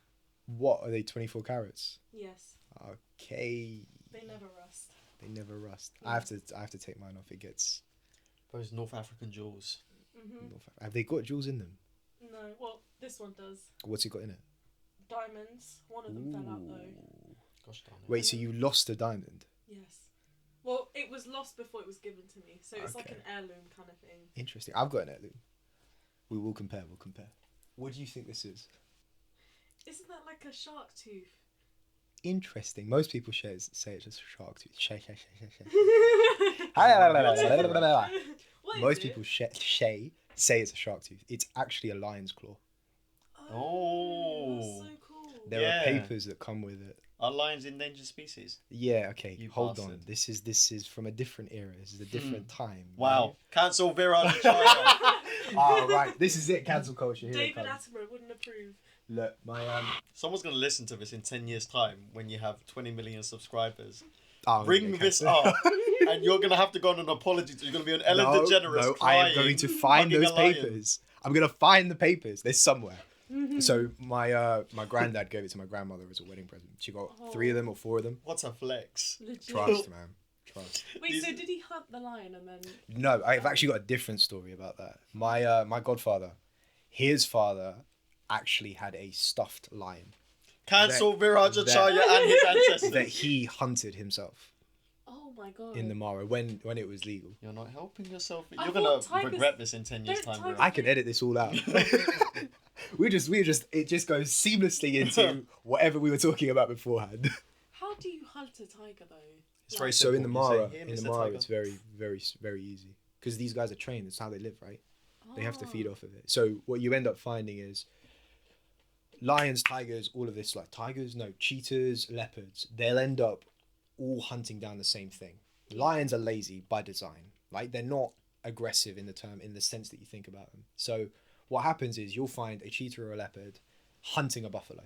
Speaker 1: What, are they 24 carats?
Speaker 3: Yes.
Speaker 1: Okay.
Speaker 3: They never rust.
Speaker 1: They never rust.
Speaker 3: Yeah.
Speaker 1: I have to take mine off. It gets...
Speaker 2: Those North African jewels.
Speaker 1: Have they got jewels in them?
Speaker 3: No, well, this one does.
Speaker 1: What's it got in it?
Speaker 3: Diamonds. One of them fell out though.
Speaker 2: Gosh darn it.
Speaker 1: Wait, so you lost a diamond?
Speaker 3: Yes. Well, it was lost before it was given to me, so it's like
Speaker 1: Okay.
Speaker 3: an heirloom kind of thing.
Speaker 1: Interesting. I've got an heirloom. We will compare. What do you think this is?
Speaker 3: Isn't that like a shark tooth?
Speaker 1: Interesting. Most people say it's just a shark tooth.
Speaker 3: What is
Speaker 1: Most
Speaker 3: it?
Speaker 1: people say it's a shark tooth. It's actually a lion's claw.
Speaker 2: Oh.
Speaker 3: That's so cool.
Speaker 1: There
Speaker 2: Yeah.
Speaker 1: are papers that come with it.
Speaker 2: Are lions endangered species?
Speaker 1: Yeah, okay.
Speaker 2: You
Speaker 1: Hold on.
Speaker 2: bastard.
Speaker 1: This is from a different era. This is a different time.
Speaker 2: Wow. Cancel Viraj in China.
Speaker 1: Oh, right. This is it. Cancel culture. Here it
Speaker 3: David
Speaker 1: comes.
Speaker 3: Attenborough wouldn't approve.
Speaker 1: Look, my
Speaker 2: Someone's going to listen to this in 10 years' time when you have 20 million subscribers.
Speaker 1: Oh,
Speaker 2: Bring
Speaker 1: okay,
Speaker 2: this
Speaker 1: cancel.
Speaker 2: up. And you're going to have to go on an apology. You're going to be an Ellen DeGeneres
Speaker 1: No, I
Speaker 2: crying,
Speaker 1: am going to find
Speaker 2: hugging
Speaker 1: those
Speaker 2: a lion.
Speaker 1: papers. I'm going to find the papers. They're somewhere. So my granddad gave it to my grandmother as a wedding present. She got 3 of them or 4 of them.
Speaker 2: What's a flex?
Speaker 3: Legit.
Speaker 1: Trust, man. fast.
Speaker 3: Wait, so did he hunt the lion and then?
Speaker 1: No, I've actually got a different story about that. My godfather, his father, actually had a stuffed lion
Speaker 2: Cancel Viraj Acharya and his ancestors.
Speaker 1: that he hunted himself
Speaker 3: Oh my god.
Speaker 1: in the Mara when it was legal.
Speaker 2: You're not helping yourself.
Speaker 3: I
Speaker 2: You're
Speaker 3: thought
Speaker 2: gonna
Speaker 3: tigers-
Speaker 2: regret this in 10 years'
Speaker 3: don't
Speaker 2: time.
Speaker 3: tigers-
Speaker 2: Viraj.
Speaker 1: I can edit this all out. It just goes seamlessly into whatever we were talking about beforehand.
Speaker 3: How do you hunt a tiger though?
Speaker 2: It's very
Speaker 1: So in the
Speaker 2: simple. You
Speaker 1: Mara,
Speaker 2: say, "Here, Mr. Tiger."
Speaker 1: it's very easy because these guys are trained. It's how they live, right? They have to
Speaker 3: Oh.
Speaker 1: feed off of it. So what you end up finding is lions, tigers, all of this, like cheetahs, leopards. They'll end up all hunting down the same thing. Lions are lazy by design. Like they're not aggressive in the sense that you think about them. So what happens is you'll find a cheetah or a leopard hunting a buffalo.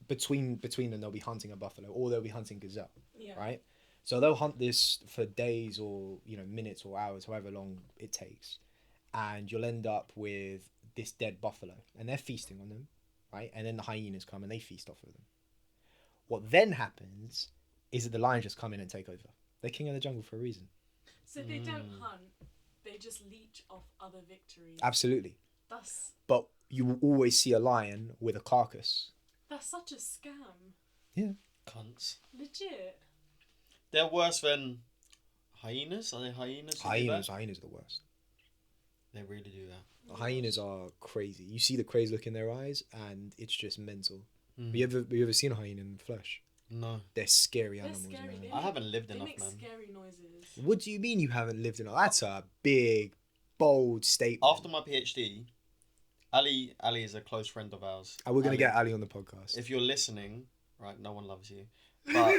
Speaker 1: Between them, they'll be hunting a buffalo, or they'll be hunting gazelle,
Speaker 3: Yeah.
Speaker 1: right? So they'll hunt this for days or minutes or hours, however long it takes, and you'll end up with this dead buffalo, and they're feasting on them, right? And then the hyenas come and they feast off of them. What then happens is that the lions just come in and take over. They're king of the jungle for a reason.
Speaker 3: So they don't hunt; they just leech off other victories.
Speaker 1: Absolutely.
Speaker 3: That's
Speaker 1: But you will always see a lion with a carcass.
Speaker 3: such a scam.
Speaker 1: Yeah.
Speaker 2: Cunts.
Speaker 3: Legit.
Speaker 2: They're worse than hyenas. Are they hyenas? who do that?
Speaker 1: Hyenas are the worst.
Speaker 2: They really do that.
Speaker 1: Hyenas are crazy. You see the crazy look in their eyes, and it's just mental. Have you ever seen a hyena in the flesh?
Speaker 2: No.
Speaker 1: They're scary
Speaker 3: They're
Speaker 1: animals,
Speaker 3: scary.
Speaker 1: man.
Speaker 2: I haven't lived
Speaker 3: They
Speaker 2: enough,
Speaker 3: make
Speaker 2: man.
Speaker 3: scary noises.
Speaker 1: What do you mean you haven't lived in? That's a big, bold statement.
Speaker 2: After my PhD, Ali is a close friend of ours.
Speaker 1: And we're gonna
Speaker 2: Ali,
Speaker 1: get Ali on the podcast.
Speaker 2: If you're listening, right, no one loves you. But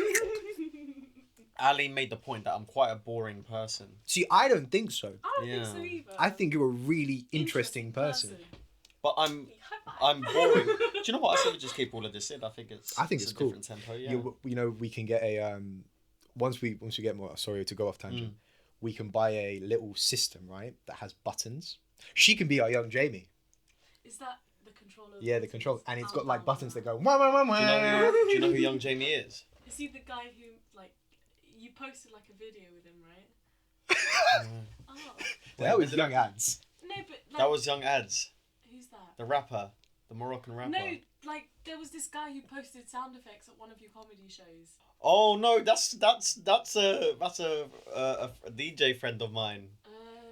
Speaker 2: Ali made the point that I'm quite a boring person.
Speaker 1: See, I don't think so.
Speaker 3: I don't think
Speaker 2: Yeah.
Speaker 3: so either.
Speaker 1: I think you're a really interesting person.
Speaker 2: But I'm boring. Do you know what? I should just keep all of this in. I think it's
Speaker 1: it's
Speaker 2: a
Speaker 1: cool.
Speaker 2: different tempo. Yeah.
Speaker 1: We can get a once we get more. Sorry to go off tangent. We can buy a little system, right, that has buttons. She can be our young Jamie.
Speaker 3: Is that the controller?
Speaker 1: Yeah, the control, and it's got like
Speaker 3: Oh.
Speaker 1: buttons that go. Wah, wah, wah, wah.
Speaker 2: Do you know who young Jamie is?
Speaker 3: Is he the guy who you posted like a video with him, right? Oh.
Speaker 1: That was young ads.
Speaker 3: No, but like,
Speaker 2: That was young Ads,
Speaker 3: who's that?
Speaker 2: the rapper, the Moroccan rapper.
Speaker 3: No, like there was this guy who posted sound effects at one of your comedy shows.
Speaker 2: Oh no, that's a DJ friend of mine.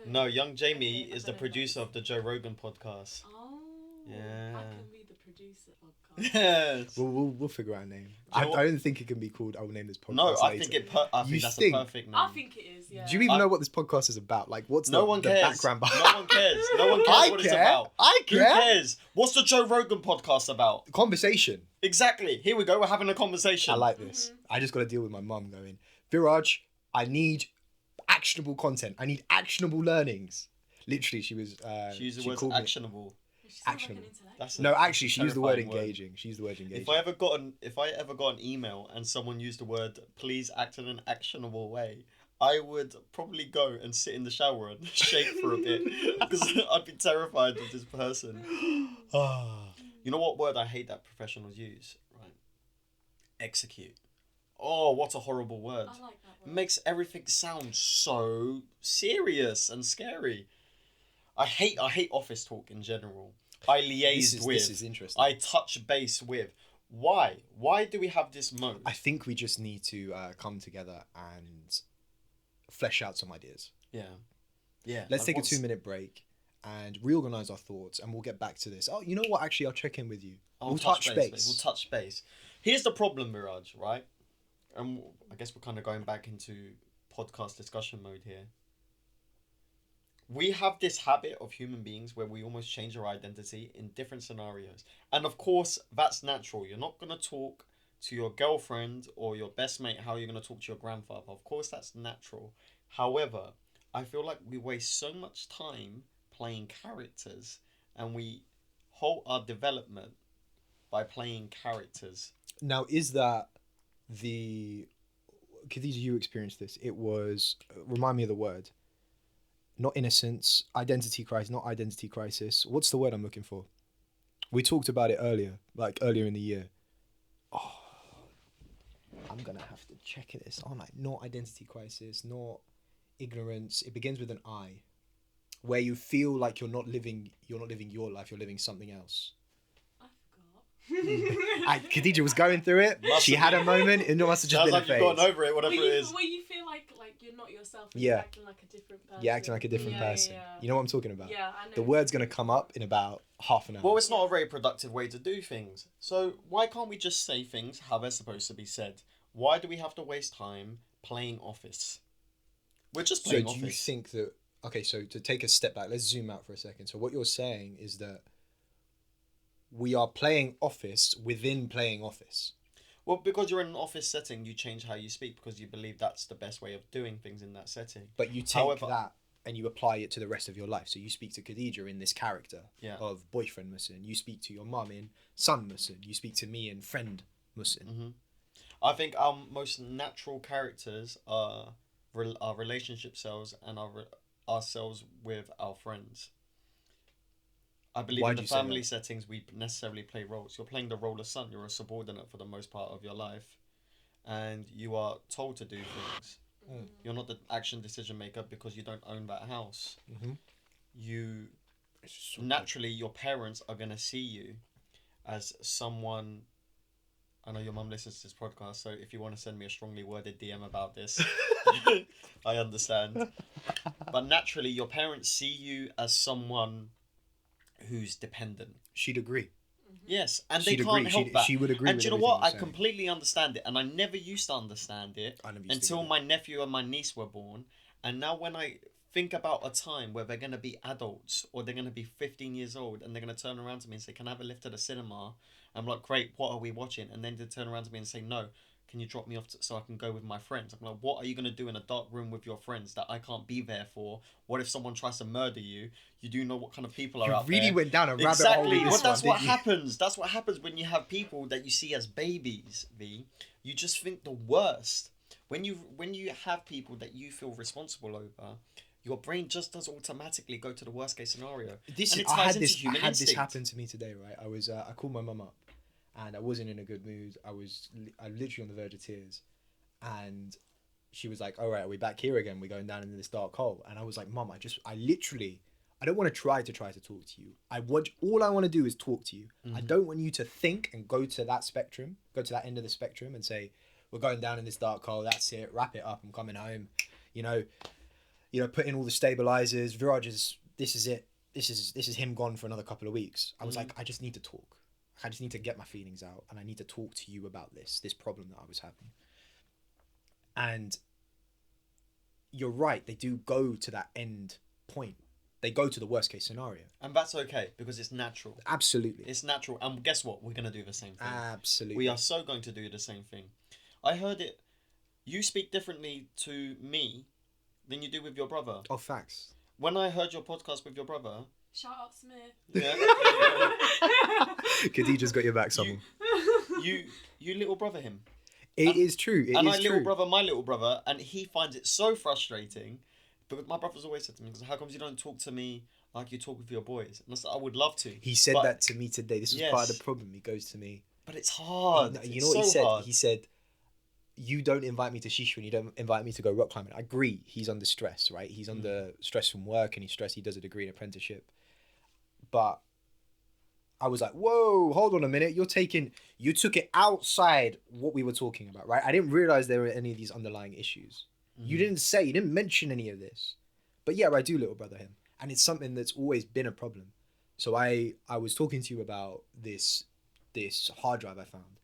Speaker 2: No, young Jamie
Speaker 3: Okay, I
Speaker 2: is the
Speaker 3: don't know
Speaker 2: producer
Speaker 3: that.
Speaker 2: of the Joe Rogan podcast.
Speaker 3: Oh.
Speaker 2: Yeah.
Speaker 3: I can be the producer podcast.
Speaker 2: Yes.
Speaker 1: We'll figure out a name.
Speaker 2: you
Speaker 1: I
Speaker 2: know what-
Speaker 1: don't think it can be called. I will name this podcast.
Speaker 2: No, I
Speaker 1: later.
Speaker 2: think I
Speaker 1: You
Speaker 2: think that's
Speaker 1: think?
Speaker 2: a perfect name.
Speaker 3: I think it is. Yeah.
Speaker 1: Do you even know what this podcast is about? Like, what's
Speaker 2: No
Speaker 1: the,
Speaker 2: one
Speaker 1: the
Speaker 2: cares.
Speaker 1: background
Speaker 2: No
Speaker 1: behind?
Speaker 2: one cares. No one cares
Speaker 1: I
Speaker 2: what
Speaker 1: care.
Speaker 2: it's about.
Speaker 1: I
Speaker 2: Who
Speaker 1: care.
Speaker 2: cares? What's the Joe Rogan podcast about?
Speaker 1: Conversation.
Speaker 2: Exactly. Here we go. We're having a conversation.
Speaker 1: I like this. I just got to deal with my mum going, Viraj, I need actionable content. I need actionable learnings. Literally, she was.
Speaker 2: She used the
Speaker 1: she
Speaker 2: word
Speaker 1: called me-
Speaker 2: actionable.
Speaker 3: She sounds like an
Speaker 1: actionable.
Speaker 3: intellectual.
Speaker 2: That's
Speaker 1: No, actually, she used the word
Speaker 2: terrifying word.
Speaker 1: engaging. She used the word engaging.
Speaker 2: If I ever got an email and someone used the word "please act in an actionable way," I would probably go and sit in the shower and shake for a bit because I'd be terrified of this person. You know what word I hate that professionals use? Right. Execute. Oh, what a horrible word.
Speaker 3: I like that
Speaker 2: It
Speaker 3: word.
Speaker 2: makes everything sound so serious and scary. I hate office talk in general. I liaised with.
Speaker 1: This is interesting.
Speaker 2: I touch base with. Why? Why do we have this mode?
Speaker 1: I think we just need to come together and flesh out some ideas.
Speaker 2: Yeah. Yeah.
Speaker 1: Let's
Speaker 2: like
Speaker 1: take a 2-minute break and reorganize our thoughts, and we'll get back to this. Oh, you know what? Actually, I'll check in with you. We'll touch base.
Speaker 2: We'll touch base. Here's the problem, Viraj, right? And I guess we're kind of going back into podcast discussion mode here. We have this habit of human beings where we almost change our identity in different scenarios. And of course, that's natural. You're not going to talk to your girlfriend or your best mate how you're going to talk to your grandfather. Of course, that's natural. However, I feel like we waste so much time playing characters and we halt our development by playing characters.
Speaker 1: Now, is that the... Khadija, you experienced this. It was... Remind me of the word. Not innocence, identity crisis, not identity crisis. What's the word I'm looking for? We talked about it earlier in the year. Oh, I'm gonna have to check this. Oh, like not identity crisis, not ignorance. It begins with an I, where you feel like you're not living your life. You're living something else.
Speaker 3: I forgot.
Speaker 1: Khadija was going through it. She had a moment. It must have just
Speaker 2: Sounds
Speaker 1: been
Speaker 2: like
Speaker 1: a phase.
Speaker 2: you've gotten over it, whatever it is.
Speaker 3: Where you feel like you're not yourself. And
Speaker 1: Yeah.
Speaker 3: You're acting like a different person.
Speaker 1: You're acting like a different person. You know what I'm talking about?
Speaker 3: Yeah, I know.
Speaker 1: The word's gonna come up in about half an hour.
Speaker 2: Well, it's not a very productive way to do things. So why can't we just say things how they're supposed to be said? Why do we have to waste time playing Office? We're just playing
Speaker 1: So
Speaker 2: Office.
Speaker 1: do you think that... Okay, so to take a step back, let's zoom out for a second. So what you're saying is that we are playing Office within playing Office.
Speaker 2: Well, because you're in an office setting, you change how you speak because you believe that's the best way of doing things in that setting.
Speaker 1: But you take that and you apply it to the rest of your life. So you speak to Khadija in this character of boyfriend Muhsin. You speak to your mum in son Muhsin. You speak to me in friend Muhsin.
Speaker 2: Mm-hmm. I think our most natural characters are our relationship selves and ourselves with our friends. I believe in the family settings we necessarily play roles. You're playing the role of son. You're a subordinate for the most part of your life. And you are told to do things.
Speaker 1: Mm.
Speaker 2: You're not the action decision maker because you don't own that house.
Speaker 1: Mm-hmm.
Speaker 2: You naturally, your parents are going to see you as someone... I know your mum listens to this podcast, so if you want to send me a strongly worded DM about this, I understand. But naturally, your parents see you as someone who's dependent.
Speaker 1: She'd agree.
Speaker 2: Yes, and they can't help that.
Speaker 1: She would agree.
Speaker 2: And
Speaker 1: with
Speaker 2: do you know what? I
Speaker 1: saying.
Speaker 2: completely understand it, and I never used to understand it until my nephew and my niece were born. And now when I think about a time where they're going to be adults or they're going to be 15 years old and they're going to turn around to me and say, "Can I have a lift to the cinema?" I'm like, "Great, what are we watching?" And then they turn around to me and say, "No, can you drop me off so I can go with my friends?" I'm like, "What are you going to do in a dark room with your friends that I can't be there for? What if someone tries to murder you? You do know what kind of people are out there."
Speaker 1: You really went down a rabbit hole with this
Speaker 2: Well, that's
Speaker 1: one,
Speaker 2: what
Speaker 1: didn't you?
Speaker 2: happens. That's what happens when you have people that you see as babies, V. You just think the worst. When you have people that you feel responsible over, your brain just does automatically go to the worst case scenario.
Speaker 1: I had this happen to me today, right? I called my mum up and I wasn't in a good mood. I literally on the verge of tears, and she was like, "All right, are we back here again? We're going down into this dark hole." And I was like, "Mum, I don't want to try to talk to you. All I want to do is talk to you. Mm-hmm. I don't want you to think and go to that end of the spectrum and say, we're going down in this dark hole. That's it. Wrap it up. I'm coming home. You know, put in all the stabilizers. Viraj this is it. This is him gone for another couple of weeks." I was like, I just need to talk. I just need to get my feelings out, and I need to talk to you about this problem that I was having. And you're right. They do go to that end point. They go to the worst case scenario.
Speaker 2: And that's okay, because it's natural.
Speaker 1: Absolutely.
Speaker 2: It's natural. And guess what? We're going to do the same thing.
Speaker 1: Absolutely.
Speaker 2: We are so going to do the same thing. I heard it. You speak differently to me than you do with your brother.
Speaker 1: Oh, facts.
Speaker 2: When I heard your podcast with your brother...
Speaker 3: Shout out Smith.
Speaker 2: Yeah.
Speaker 1: Khadija's got your back, someone.
Speaker 2: You little brother him.
Speaker 1: It is true.
Speaker 2: And I little brother my little brother, and he finds it so frustrating. Because my brother's always said to me, "How come you don't talk to me like you talk with your boys?" And I said, "I would love to."
Speaker 1: He said that to me today. This was part of the problem. He goes to me.
Speaker 2: But it's hard.
Speaker 1: You know what he said? Hard. He said, "You don't invite me to shisha and you don't invite me to go rock climbing." I agree. He's under stress, right? He's under stress from work and he's stressed. He does a degree in apprenticeship. But I was like, whoa, hold on a minute. You took it outside what we were talking about, right? I didn't realize there were any of these underlying issues. You didn't mention any of this. But yeah, I do little brother him. And it's something that's always been a problem. So I was talking to you about this hard drive I found.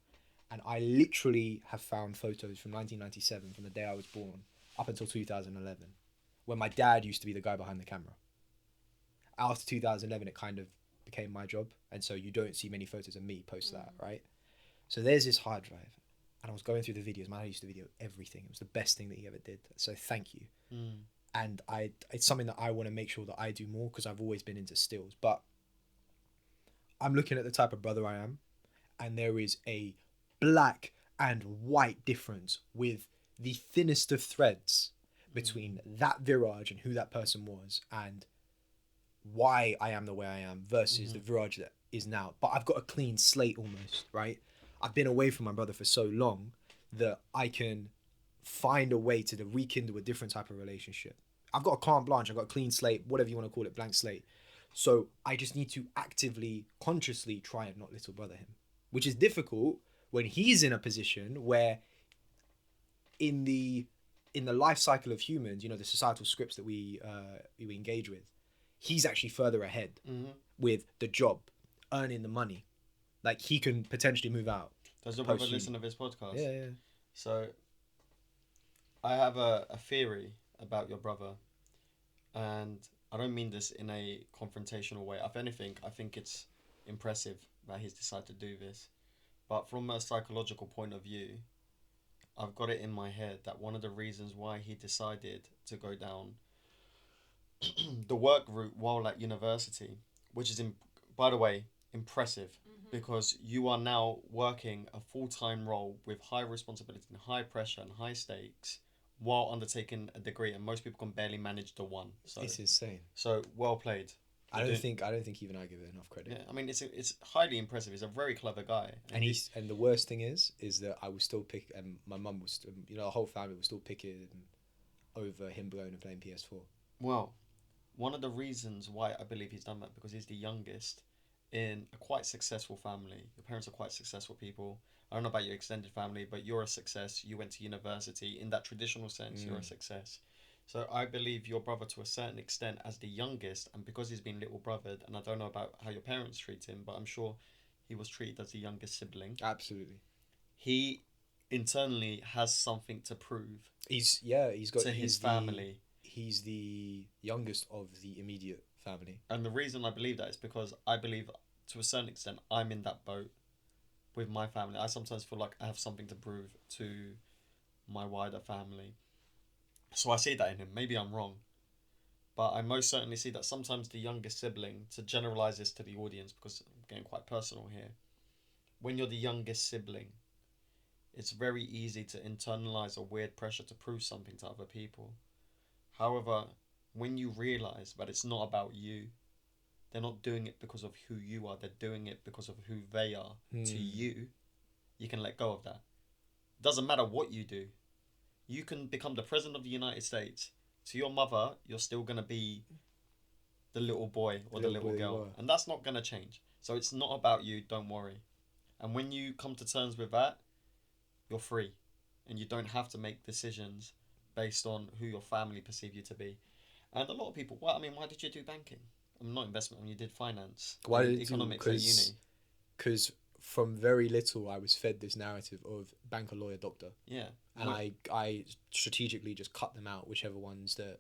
Speaker 1: And I literally have found photos from 1997, from the day I was born, up until 2011, when my dad used to be the guy behind the camera. After 2011, it kind of became my job. And so you don't see many photos of me post that, right? So there's this hard drive. And I was going through the videos. Man, I used to video everything. It was the best thing that he ever did. So thank you. And it's something that I want to make sure that I do more, because I've always been into stills. But I'm looking at the type of brother I am. And there is a black and white difference with the thinnest of threads between that Viraj and who that person was and why I am the way I am versus the Viraj that is now. But I've got a clean slate almost, right? I've been away from my brother for so long that I can find a way to rekindle a different type of relationship. I've got a carte blanche, I've got a clean slate, whatever you want to call it, blank slate. So I just need to actively, consciously try and not little brother him, which is difficult when he's in a position where in the life cycle of humans, you know, the societal scripts that we engage with, he's actually further ahead with the job, earning the money. Like, he can potentially move out.
Speaker 2: Does your brother listen to this podcast?
Speaker 1: Yeah.
Speaker 2: So, I have a theory about your brother, and I don't mean this in a confrontational way. If anything, I think it's impressive that he's decided to do this. But from a psychological point of view, I've got it in my head that one of the reasons why he decided to go down the work route while at university, which is, by the way, impressive, because you are now working a full-time role with high responsibility and high pressure and high stakes while undertaking a degree, and most people can barely manage the one. So
Speaker 1: it's insane.
Speaker 2: So well played.
Speaker 1: I don't think even I give it enough credit.
Speaker 2: Yeah, I mean, it's highly impressive. He's a very clever guy,
Speaker 1: and the worst thing is that I was still pick, and my mum was, the whole family was still picking over him going and playing PS4.
Speaker 2: Well, one of the reasons why I believe he's done that, because he's the youngest in a quite successful family. Your parents are quite successful people. I don't know about your extended family, but you're a success. You went to university. In that traditional sense, you're a success. So I believe your brother, to a certain extent, as the youngest, and because he's been little brothered, and I don't know about how your parents treat him, but I'm sure he was treated as the youngest sibling.
Speaker 1: Absolutely.
Speaker 2: He internally has something to prove.
Speaker 1: He's got
Speaker 2: to his family.
Speaker 1: He's the youngest of the immediate family.
Speaker 2: And the reason I believe that is because I believe, to a certain extent, I'm in that boat with my family. I sometimes feel like I have something to prove to my wider family. So I see that in him. Maybe I'm wrong. But I most certainly see that sometimes the youngest sibling, to generalize this to the audience, because I'm getting quite personal here, when you're the youngest sibling, it's very easy to internalize a weird pressure to prove something to other people. However, when you realize that it's not about you, they're not doing it because of who you are, they're doing it because of who they are to you, you can let go of that. Doesn't matter what you do. You can become the president of the United States. To your mother, you're still going to be the little boy or the little girl. And that's not going to change. So it's not about you, don't worry. And when you come to terms with that, you're free. And you don't have to make decisions based on who your family perceive you to be. And a lot of people, why did you do banking? Not investment, you did finance.
Speaker 1: Why did
Speaker 2: economics at uni?
Speaker 1: Because from very little, I was fed this narrative of banker, lawyer, doctor.
Speaker 2: Yeah.
Speaker 1: And I strategically just cut them out, whichever ones that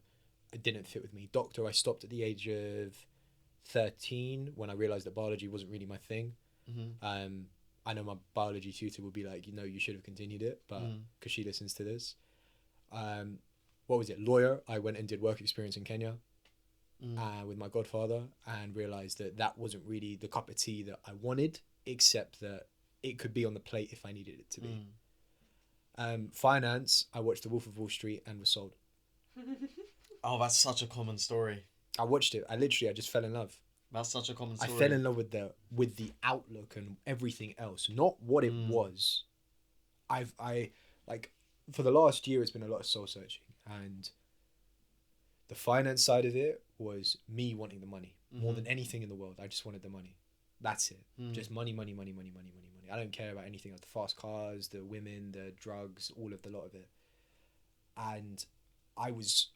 Speaker 1: didn't fit with me. Doctor, I stopped at the age of 13 when I realised that biology wasn't really my thing. I know my biology tutor would be like, you should have continued it, but because she listens to this. What was it? Lawyer, I went and did work experience in Kenya with my godfather, and realised that wasn't really the cup of tea that I wanted, except that it could be on the plate if I needed it to be. Finance, I watched The Wolf of Wall Street and was sold.
Speaker 2: Oh, that's such a common story.
Speaker 1: I watched it. I just fell in love.
Speaker 2: That's such a common story.
Speaker 1: I fell in love with the outlook and everything else, not what it was. I for the last year, it's been a lot of soul searching, and the finance side of it was me wanting the money more than anything in the world. I just wanted the money. That's it. Just money. I don't care about anything else. The fast cars, the women, the drugs, all of the lot of it. And I was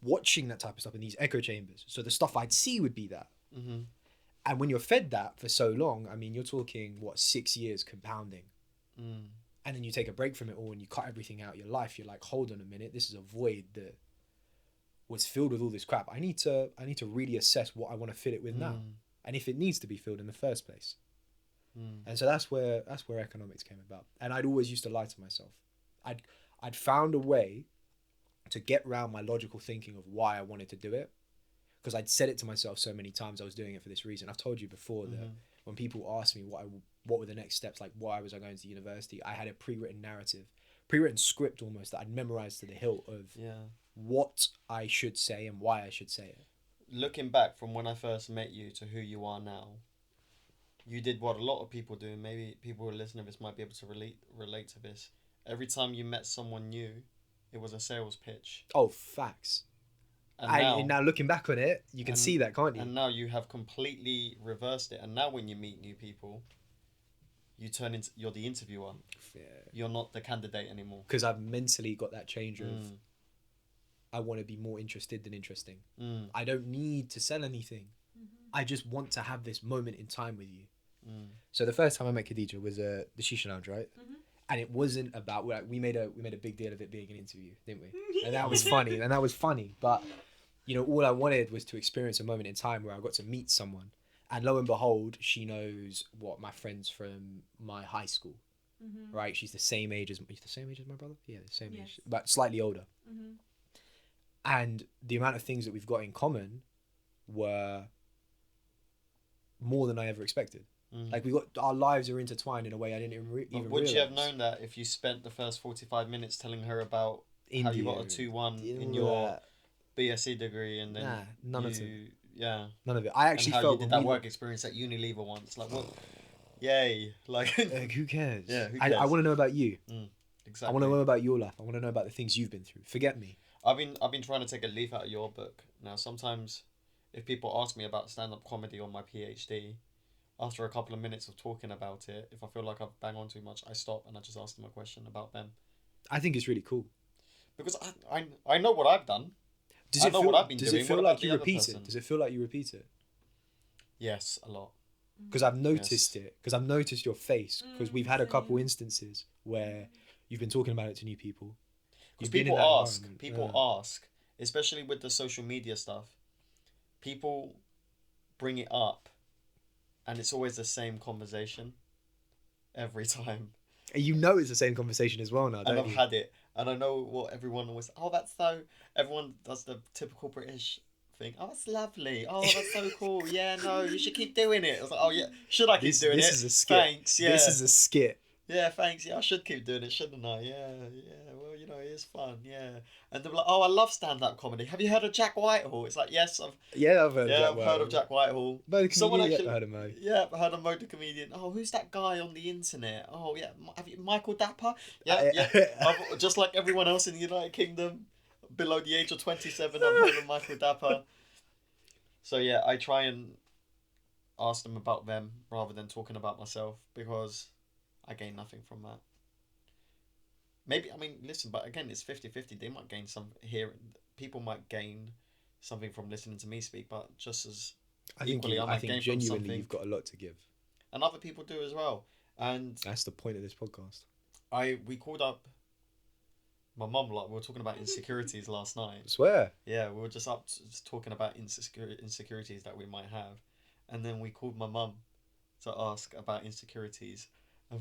Speaker 1: watching that type of stuff in these echo chambers. So the stuff I'd see would be that. And when you're fed that for so long, you're talking, 6 years compounding. And then you take a break from it all and you cut everything out of your life. You're like, hold on a minute. This is a void that was filled with all this crap. I need to really assess what I want to fill it with now. And if it needs to be filled in the first place. And so that's where economics came about. And I'd always used to lie to myself. I'd found a way to get around my logical thinking of why I wanted to do it, because I'd said it to myself so many times I was doing it for this reason. I've told you before that when people asked me what were the next steps, like why was I going to university, I had a pre-written script almost that I'd memorized to the hilt of what I should say and why I should say it.
Speaker 2: Looking back from when I first met you to who you are now, you did what a lot of people do. Maybe people who listen to this might be able to relate to this. every time you met someone new, it was a sales pitch.
Speaker 1: Oh, facts. And now looking back on it, you can see that, can't you?
Speaker 2: And now you have completely reversed it. And now when you meet new people, you're the interviewer.
Speaker 1: Yeah.
Speaker 2: You're not the candidate anymore.
Speaker 1: Because I've mentally got that change of I want to be more interested than interesting. I don't need to sell anything. I just want to have this moment in time with you. So the first time I met Khadija was the Shisha Lounge, right? And it wasn't about, we made a big deal of it being an interview, didn't we? And that was funny. But you know, all I wanted was to experience a moment in time where I got to meet someone. And lo and behold, she knows my friends from my high school, right? She's the same age as my brother. Yeah, the same age, but slightly older. And the amount of things that we've got in common were more than I ever expected. Like our lives are intertwined in a way I didn't even realize.
Speaker 2: Would you have known that if you spent the first 45 minutes telling her about India, how you got a 2-1 in your BSc degree, and then
Speaker 1: none of it.
Speaker 2: Yeah,
Speaker 1: none of it. I actually
Speaker 2: and how
Speaker 1: felt
Speaker 2: you did that work experience at Unilever once. Like, what? Yay! Like,
Speaker 1: who cares?
Speaker 2: Yeah, who cares?
Speaker 1: I want to know about you.
Speaker 2: Exactly.
Speaker 1: I want to know about your life. I want to know about the things you've been through. Forget me.
Speaker 2: I've been trying to take a leaf out of your book. Now, sometimes if people ask me about stand-up comedy on my PhD, after a couple of minutes of talking about it, if I feel like I've bang on too much, I stop and I just ask them a question about them.
Speaker 1: I think it's really cool.
Speaker 2: Because I know what I've done. Does it
Speaker 1: feel like you repeat it? Does it feel like you repeat it?
Speaker 2: Yes, a lot.
Speaker 1: Because I've noticed it. Because I've noticed your face. Because we've had a couple instances where you've been talking about it to new people.
Speaker 2: Because people ask, especially with the social media stuff, people bring it up, and it's always the same conversation every time.
Speaker 1: You know it's the same conversation as well now, don't you?
Speaker 2: And I've had it. And I know what everyone always... Oh, that's so... Everyone does the typical British thing. Oh, that's lovely. Oh, that's so cool. Yeah, no, you should keep doing it. I was like, oh, yeah. Should I keep doing it?
Speaker 1: This is a skit.
Speaker 2: Thanks, yeah.
Speaker 1: This is a skit.
Speaker 2: Yeah, thanks. Yeah, I should keep doing it, shouldn't I? Yeah. Well, you know, it is fun. Yeah. And they're like, oh, I love stand-up comedy. Have you heard of Jack Whitehall? It's like, yes, I've heard of Jack Whitehall.
Speaker 1: Someone actually heard of Mo.
Speaker 2: Yeah, I've heard of Mo the comedian. Oh, who's that guy on the internet? Oh, yeah, have you Michael Dapper? Yeah. Just like everyone else in the United Kingdom, below the age of 27, I've heard of Michael Dapper. So yeah, I try and ask them about them rather than talking about myself, because I gain nothing from that. Maybe, I mean, listen, but again, it's 50-50. They might gain people might gain something from listening to me speak, but just as equally, I might gain from something. Genuinely,
Speaker 1: you've got a lot to give.
Speaker 2: And other people do as well. And
Speaker 1: that's the point of this podcast.
Speaker 2: We called up my mum, like, we were talking about insecurities last night.
Speaker 1: I swear?
Speaker 2: Yeah, we were just talking about insecurities that we might have. And then we called my mum to ask about insecurities.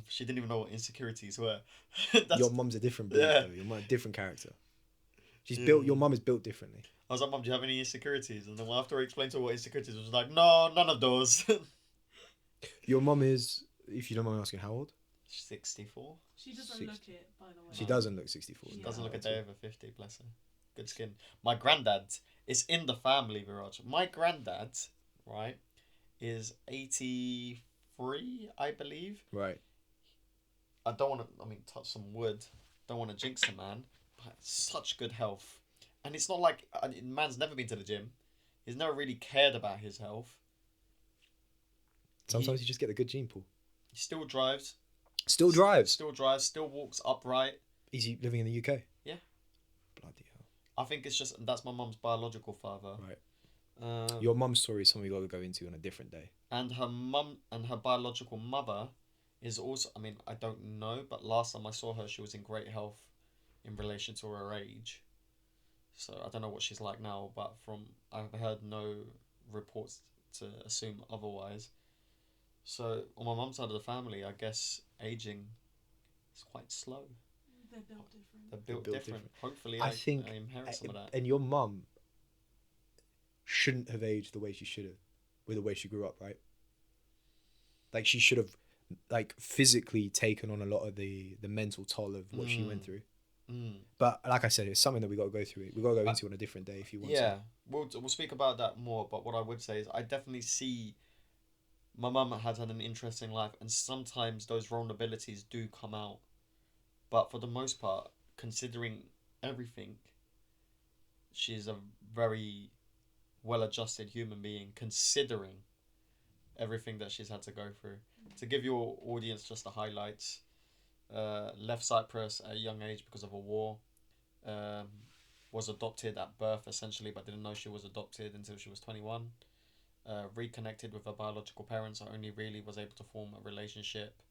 Speaker 2: She didn't even know what insecurities were.
Speaker 1: Your mum's a different breed, though. Your mum's a different character. She's built. Your mum is built differently.
Speaker 2: I was like, Mum, do you have any insecurities? And then after I explained to her what insecurities was, like, no, none of those.
Speaker 1: Your mum is, if you don't mind me asking, how old?
Speaker 2: 64.
Speaker 3: She doesn't look it, by the way.
Speaker 1: She doesn't look 64.
Speaker 2: She doesn't look a day over 50, bless her. Good skin. My granddad, it's in the family, Viraj. My granddad, right, is 83, I believe.
Speaker 1: Right.
Speaker 2: I don't want to, touch some wood. Don't want to jinx a man. But such good health. And it's not like, man's never been to the gym. He's never really cared about his health.
Speaker 1: Sometimes you just get the good gene pool.
Speaker 2: He still drives.
Speaker 1: Still drives?
Speaker 2: Still drives, still walks upright.
Speaker 1: Is he living in the UK?
Speaker 2: Yeah.
Speaker 1: Bloody hell.
Speaker 2: I think it's just, that's my mum's biological father.
Speaker 1: Right. Your mum's story is something we got to go into on a different day.
Speaker 2: And her mum and her biological mother is also, I don't know, but last time I saw her, she was in great health in relation to her age. So I don't know what she's like now, but I've heard no reports to assume otherwise. So on my mum's side of the family, I guess aging is quite slow.
Speaker 3: They're built different.
Speaker 2: They're built different. Hopefully,
Speaker 1: I think
Speaker 2: I inherit some of that.
Speaker 1: And your mum shouldn't have aged the way she should have, with the way she grew up, right? Like, she should have, like, physically taken on a lot of the mental toll of what she went through. But like I said, it's something that we got to go through. We got to go into on a different day if you want.
Speaker 2: Yeah, we'll speak about that more. But what I would say is, I definitely see my mum has had an interesting life, and sometimes those vulnerabilities do come out But for the most part, considering everything, she's a very well-adjusted human being, considering everything that she's had to go through. To give your audience just the highlights, left Cyprus at a young age because of a war, was adopted at birth essentially, but didn't know she was adopted until she was 21. Reconnected with her biological parents, I only really was able to form a relationship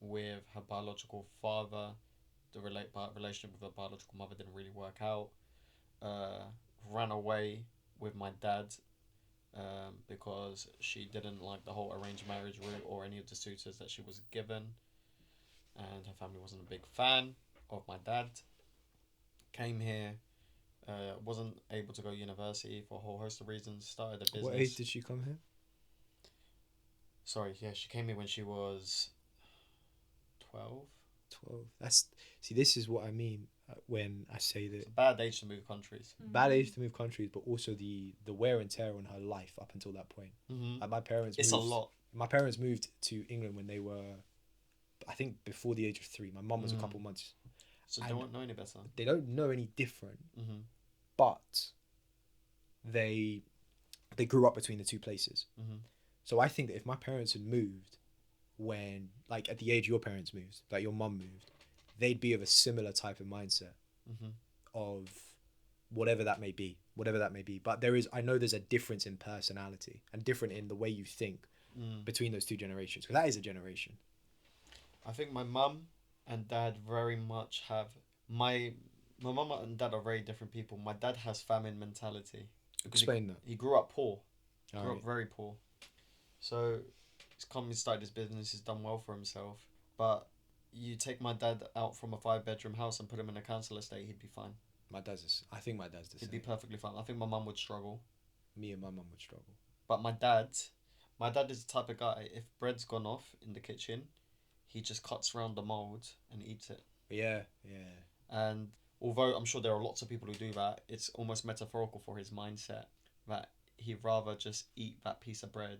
Speaker 2: with her biological father. The relationship with her biological mother didn't really work out. Ran away with my dad because she didn't like the whole arranged marriage route or any of the suitors that she was given, and her family wasn't a big fan of my dad. Came here, wasn't able to go to university for a whole host of reasons. Started a business.
Speaker 1: What age did she come here?
Speaker 2: Sorry, yeah, she came here when she was 12.
Speaker 1: 12. This is what I mean when I say that.
Speaker 2: It's a bad age to move countries.
Speaker 1: Bad age to move countries, but also the wear and tear on her life up until that point.
Speaker 2: Mm-hmm.
Speaker 1: Like my parents.
Speaker 2: It's a lot.
Speaker 1: My parents moved to England when they were, I think, before the age of 3. My mum was a couple months.
Speaker 2: So they don't know any better.
Speaker 1: They don't know any different,
Speaker 2: but
Speaker 1: they grew up between the two places. So I think that if my parents had moved when, like, at the age your parents moved, like your mum moved, they'd be of a similar type of mindset of whatever that may be. But I know there's a difference in personality and different in the way you think between those two generations. Because that is a generation.
Speaker 2: I think my mum and dad very much have... My mum and dad are very different people. My dad has famine mentality.
Speaker 1: Explain that.
Speaker 2: He grew up poor. Grew
Speaker 1: Right.
Speaker 2: up very poor. So he's come and started his business. He's done well for himself. But you take my dad out from a 5-bedroom house and put him in a council estate, he'd be fine.
Speaker 1: I think my dad's the same.
Speaker 2: He'd be perfectly fine. I think my mum would struggle.
Speaker 1: Me and my mum would struggle.
Speaker 2: But my dad is the type of guy, if bread's gone off in the kitchen, he just cuts around the mould and eats it.
Speaker 1: Yeah.
Speaker 2: And although I'm sure there are lots of people who do that, it's almost metaphorical for his mindset that he'd rather just eat that piece of bread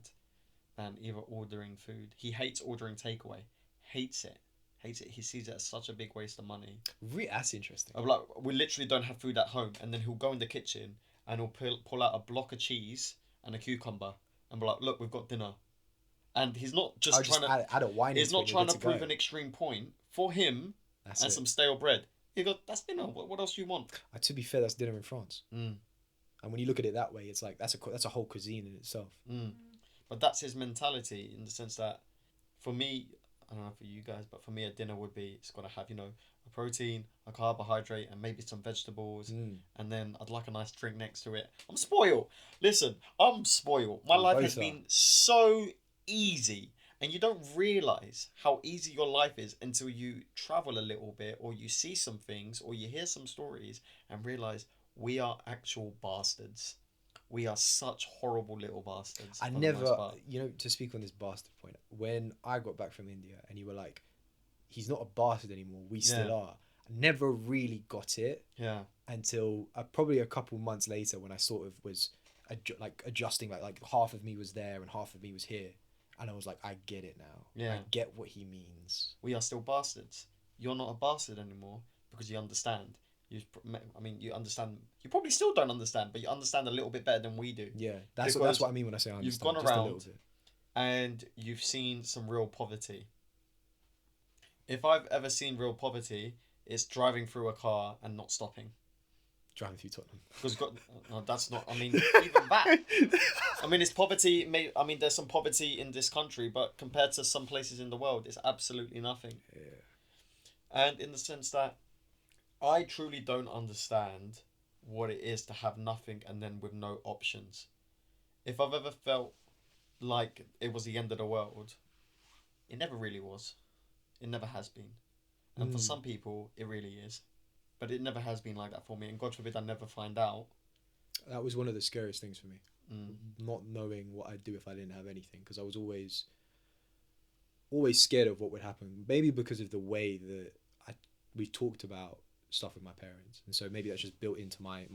Speaker 2: than either ordering food. He hates ordering takeaway. Hates it. He sees it as such a big waste of money.
Speaker 1: That's interesting.
Speaker 2: I'm like, we literally don't have food at home, and then he'll go in the kitchen and he'll pull out a block of cheese and a cucumber and be like, look, we've got dinner. And he's not just trying to
Speaker 1: add a wine.
Speaker 2: He's not trying to prove an extreme point. For him, and some stale bread, he goes, that's dinner. What else do you want?
Speaker 1: To be fair, that's dinner in France. And when you look at it that way, it's like that's a whole cuisine in itself.
Speaker 2: But that's his mentality, in the sense that, for me, I don't know for you guys, but for me, a dinner would be, it's got to have, a protein, a carbohydrate, and maybe some vegetables. And then I'd like a nice drink next to it. I'm spoiled. Listen, I'm spoiled. My life has been so easy. And you don't realise how easy your life is until you travel a little bit, or you see some things, or you hear some stories, and realise we are actual bastards. We are such horrible little bastards.
Speaker 1: I never, to speak on this bastard point, when I got back from India and you were like, he's not a bastard anymore, we still are. I never really got it.
Speaker 2: Yeah.
Speaker 1: Until probably a couple months later, when I sort of was adjusting, like half of me was there and half of me was here. And I was like, I get it now.
Speaker 2: Yeah.
Speaker 1: I get what he means.
Speaker 2: We are still bastards. You're not a bastard anymore because you understand. You understand. You probably still don't understand, but you understand a little bit better than we do.
Speaker 1: Yeah, that's what I mean when I say I understand.
Speaker 2: You've gone
Speaker 1: just
Speaker 2: around
Speaker 1: a little bit.
Speaker 2: And you've seen some real poverty. If I've ever seen real poverty, it's driving through a car and not stopping.
Speaker 1: Driving through Tottenham.
Speaker 2: Because no, that's not. I mean, even that. I mean, it's poverty. There's some poverty in this country, but compared to some places in the world, it's absolutely nothing.
Speaker 1: Yeah.
Speaker 2: And in the sense that I truly don't understand what it is to have nothing and then with no options. If I've ever felt like it was the end of the world, it never really was. It never has been. And for some people, it really is. But it never has been like that for me. And God forbid I never find out.
Speaker 1: That was one of the scariest things for me. Not knowing what I'd do if I didn't have anything. Because I was always scared of what would happen. Maybe because of the way that we talked about stuff with my parents. And so maybe that's just built into my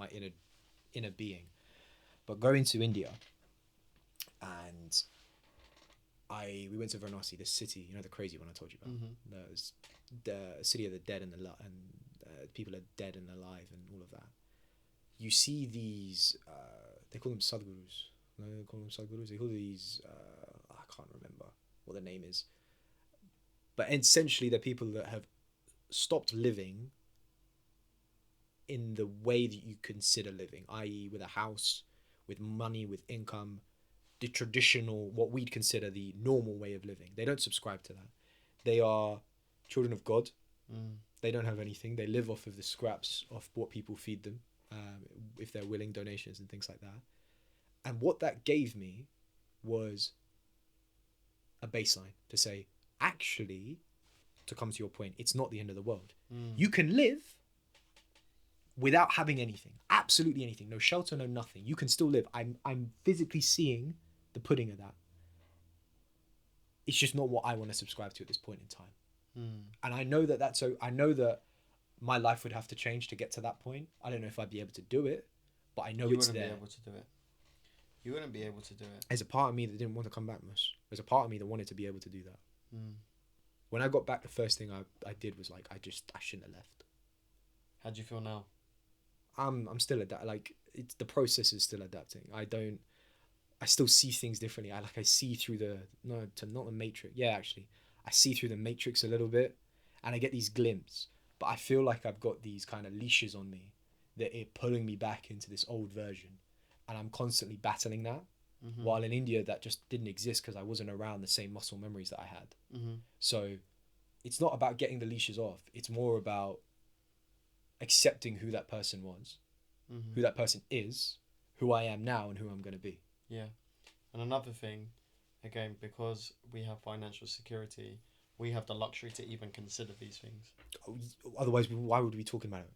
Speaker 1: inner being. But going to India, and we went to Varanasi, the city, you know, the crazy one I told you about.
Speaker 2: Mm-hmm.
Speaker 1: The city of the dead and people are dead and alive and all of that. You see these, they call them sadgurus. No, they call them sadgurus. They call these, I can't remember what the name is. But essentially, they're people that have stopped living in the way that you consider living, i.e. with a house, with money, with income, the traditional, what we'd consider the normal way of living. They don't subscribe to that. They are children of God. They don't have anything. They live off of the scraps of what people feed them, if they're willing, donations and things like that. And what that gave me was a baseline to say, actually, to come to your point, it's not the end of the world. You can live without having anything, absolutely anything, no shelter, no nothing. You can still live. I'm physically seeing the pudding of that. It's just not what I want to subscribe to at this point in time. And I know that I know that my life would have to change to get to that point. I don't know if I'd be able to do it, but I know it's there.
Speaker 2: You wouldn't be able to do it. You wouldn't be able to do it.
Speaker 1: There's a part of me that didn't want to come back, Mus. There's a part of me that wanted to be able to do that. When I got back, the first thing I did was like, I shouldn't have left.
Speaker 2: How do you feel now?
Speaker 1: I'm still it's the process is still adapting. I still see things differently. I see through not the matrix. Yeah, actually, I see through the matrix a little bit, and I get these glimpses. But I feel like I've got these kind of leashes on me that are pulling me back into this old version, and I'm constantly battling that. While in India, that just didn't exist because I wasn't around the same muscle memories that I had. So it's not about getting the leashes off. It's more about accepting who that person was, who that person is, who I am now, and who I'm going to be.
Speaker 2: Yeah. And another thing, again, because we have financial security, we have the luxury to even consider these things.
Speaker 1: Otherwise, why would we be talking about it?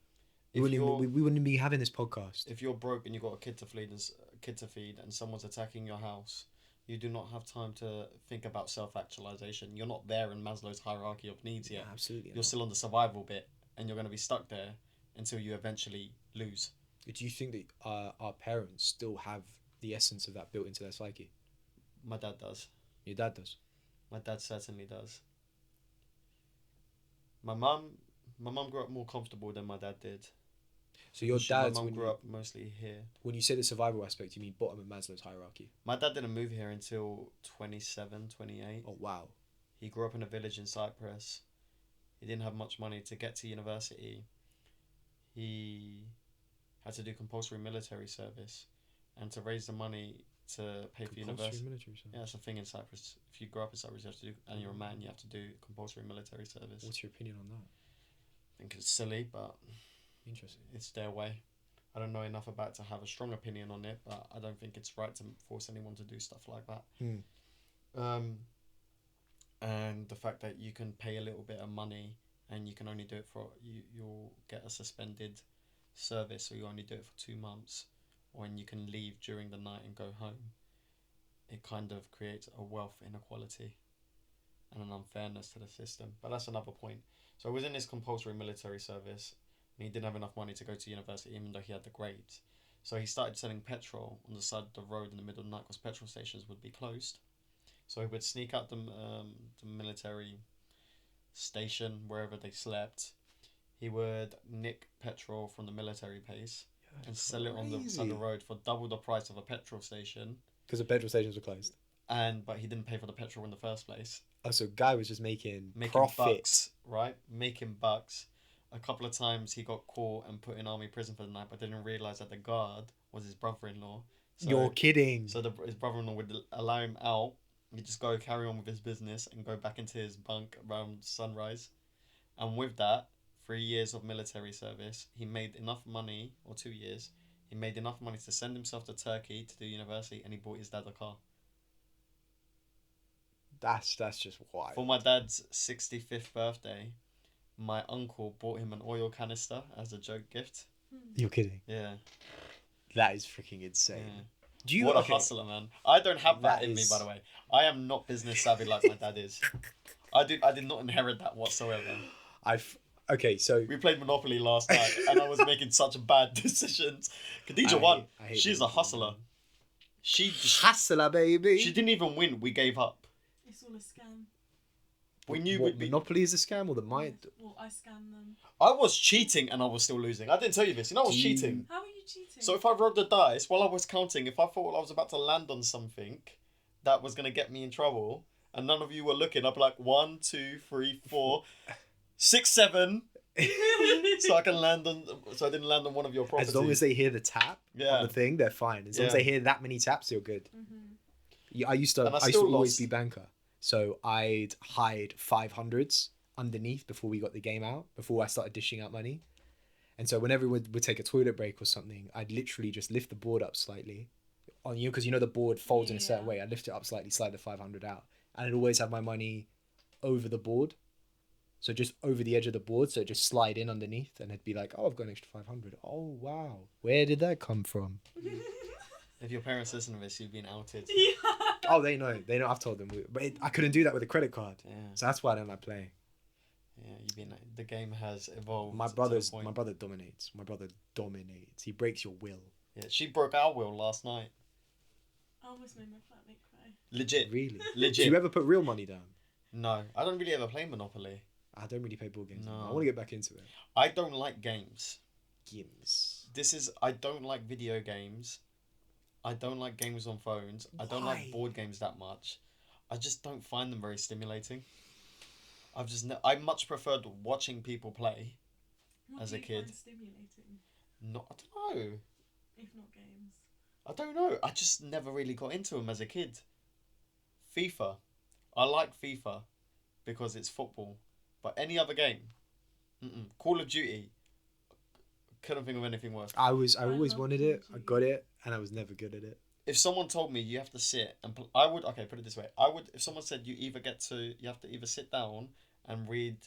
Speaker 1: We wouldn't be having this podcast.
Speaker 2: If you're broke and you've got a kid to feed and someone's attacking your house, you do not have time to think about self-actualization. You're not there in Maslow's hierarchy of needs yet.
Speaker 1: Yeah, absolutely.
Speaker 2: You're still on the survival bit, and you're going to be stuck there until you eventually lose.
Speaker 1: Do you think that our parents still have the essence of that built into their psyche?
Speaker 2: My dad does.
Speaker 1: Your dad does?
Speaker 2: My dad certainly does. My mum grew up more comfortable than my dad did.
Speaker 1: So your dad...
Speaker 2: My mum grew up mostly here.
Speaker 1: When you say the survival aspect, you mean bottom of Maslow's hierarchy?
Speaker 2: My dad didn't move here until 27, 28.
Speaker 1: Oh, wow.
Speaker 2: He grew up in a village in Cyprus. He didn't have much money to get to university. He had to do compulsory military service. And to raise the money to pay for university.
Speaker 1: Military service?
Speaker 2: Yeah, that's a thing in Cyprus. If you grow up in Cyprus, you have to do, and you're a man, you have to do compulsory military service.
Speaker 1: What's your opinion on that?
Speaker 2: I think it's silly, but...
Speaker 1: Interesting.
Speaker 2: It's their way. I don't know enough about it to have a strong opinion on it, but I don't think it's right to force anyone to do stuff like that. And the fact that you can pay a little bit of money and you can only do it for... You'll get a suspended service, or you only do it for 2 months, when you can leave during the night and go home. It kind of creates a wealth inequality and an unfairness to the system. But that's another point. So I was in this compulsory military service, and he didn't have enough money to go to university, even though he had the grades. So he started selling petrol on the side of the road in the middle of the night, because petrol stations would be closed. So he would sneak out the military station, wherever they slept. He would nick petrol from the military base and sell it on the side of the road for double the price of a petrol station.
Speaker 1: Because the petrol stations were closed.
Speaker 2: But he didn't pay for the petrol in the first place.
Speaker 1: Oh, so guy was just making profit.
Speaker 2: Bucks, right? Making bucks. A couple of times he got caught and put in army prison for the night, but didn't realise that the guard was his brother-in-law. So,
Speaker 1: you're kidding.
Speaker 2: So his brother-in-law would allow him out. He'd just go carry on with his business and go back into his bunk around sunrise. And with that, 3 years of military service, he made enough money, or 2 years, he made enough money to send himself to Turkey to do university, and he bought his dad a car.
Speaker 1: That's just wild.
Speaker 2: For my dad's 65th birthday, my uncle bought him an oil canister as a joke gift.
Speaker 1: You're kidding.
Speaker 2: Yeah.
Speaker 1: That is freaking insane.
Speaker 2: Yeah. What a hustler, man. I don't have that in me, by the way. I am not business savvy like my dad is. I did not inherit that whatsoever.
Speaker 1: Okay, so...
Speaker 2: We played Monopoly last night, and I was making such bad decisions. Khadija won. She's a hustler.
Speaker 1: Hustler, baby.
Speaker 2: She didn't even win. We gave up.
Speaker 3: It's all a scam.
Speaker 2: We knew
Speaker 1: what,
Speaker 2: we'd be...
Speaker 1: Monopoly is a scam or the mind?
Speaker 3: Well, I scam them.
Speaker 2: I was cheating and I was still losing. I didn't tell you this. You know I was cheating.
Speaker 3: How are you cheating?
Speaker 2: So if I rolled the dice while I was counting, if I thought I was about to land on something that was going to get me in trouble, and none of you were looking, I'd be like 1, 2, 3, 4, 6, 7. So I can land on. So I didn't land on one of your properties.
Speaker 1: As long as they hear the tap on the thing, they're fine. As long as they hear that many taps, you're good. Yeah, I used to always be banker. So I'd hide 500s underneath before we got the game out, before I started dishing out money. And so whenever we would take a toilet break or something, I'd literally just lift the board up slightly on you, because you know the board folds in a certain way. I'd lift it up slightly, slide the 500 out, and I'd always have my money over the board. So just over the edge of the board, so it just slide in underneath, and it'd be like, oh, I've got an extra 500. Oh, wow. Where did that come from?
Speaker 2: If your parents listen to this, you've been outed.
Speaker 3: Yeah.
Speaker 1: Oh, they know. They know I've told them. But I couldn't do that with a credit card.
Speaker 2: Yeah.
Speaker 1: So that's why I don't like playing.
Speaker 2: Yeah, you've been. The game has evolved.
Speaker 1: My brother dominates. My brother dominates. He breaks your will.
Speaker 2: Yeah, she broke our will last night.
Speaker 3: I almost made my flatmate cry.
Speaker 2: Legit.
Speaker 1: Really?
Speaker 2: Legit.
Speaker 1: Do you ever put real money down?
Speaker 2: No, I don't really ever play Monopoly.
Speaker 1: I don't really play board games.
Speaker 2: No.
Speaker 1: I want to get back into it.
Speaker 2: I don't like games.
Speaker 1: Games.
Speaker 2: I don't like video games. I don't like games on phones. I don't like board games that much. I just don't find them very stimulating. I much preferred watching people play as a kid.
Speaker 3: What do you find stimulating?
Speaker 2: I don't know.
Speaker 3: If not games.
Speaker 2: I don't know. I just never really got into them as a kid. FIFA. I like FIFA because it's football. But any other game, Call of Duty, couldn't think of anything worse.
Speaker 1: I always wanted it. I got it, and I was never good at it.
Speaker 2: If someone told me you have to sit and put it this way. If someone said you have to either sit down and read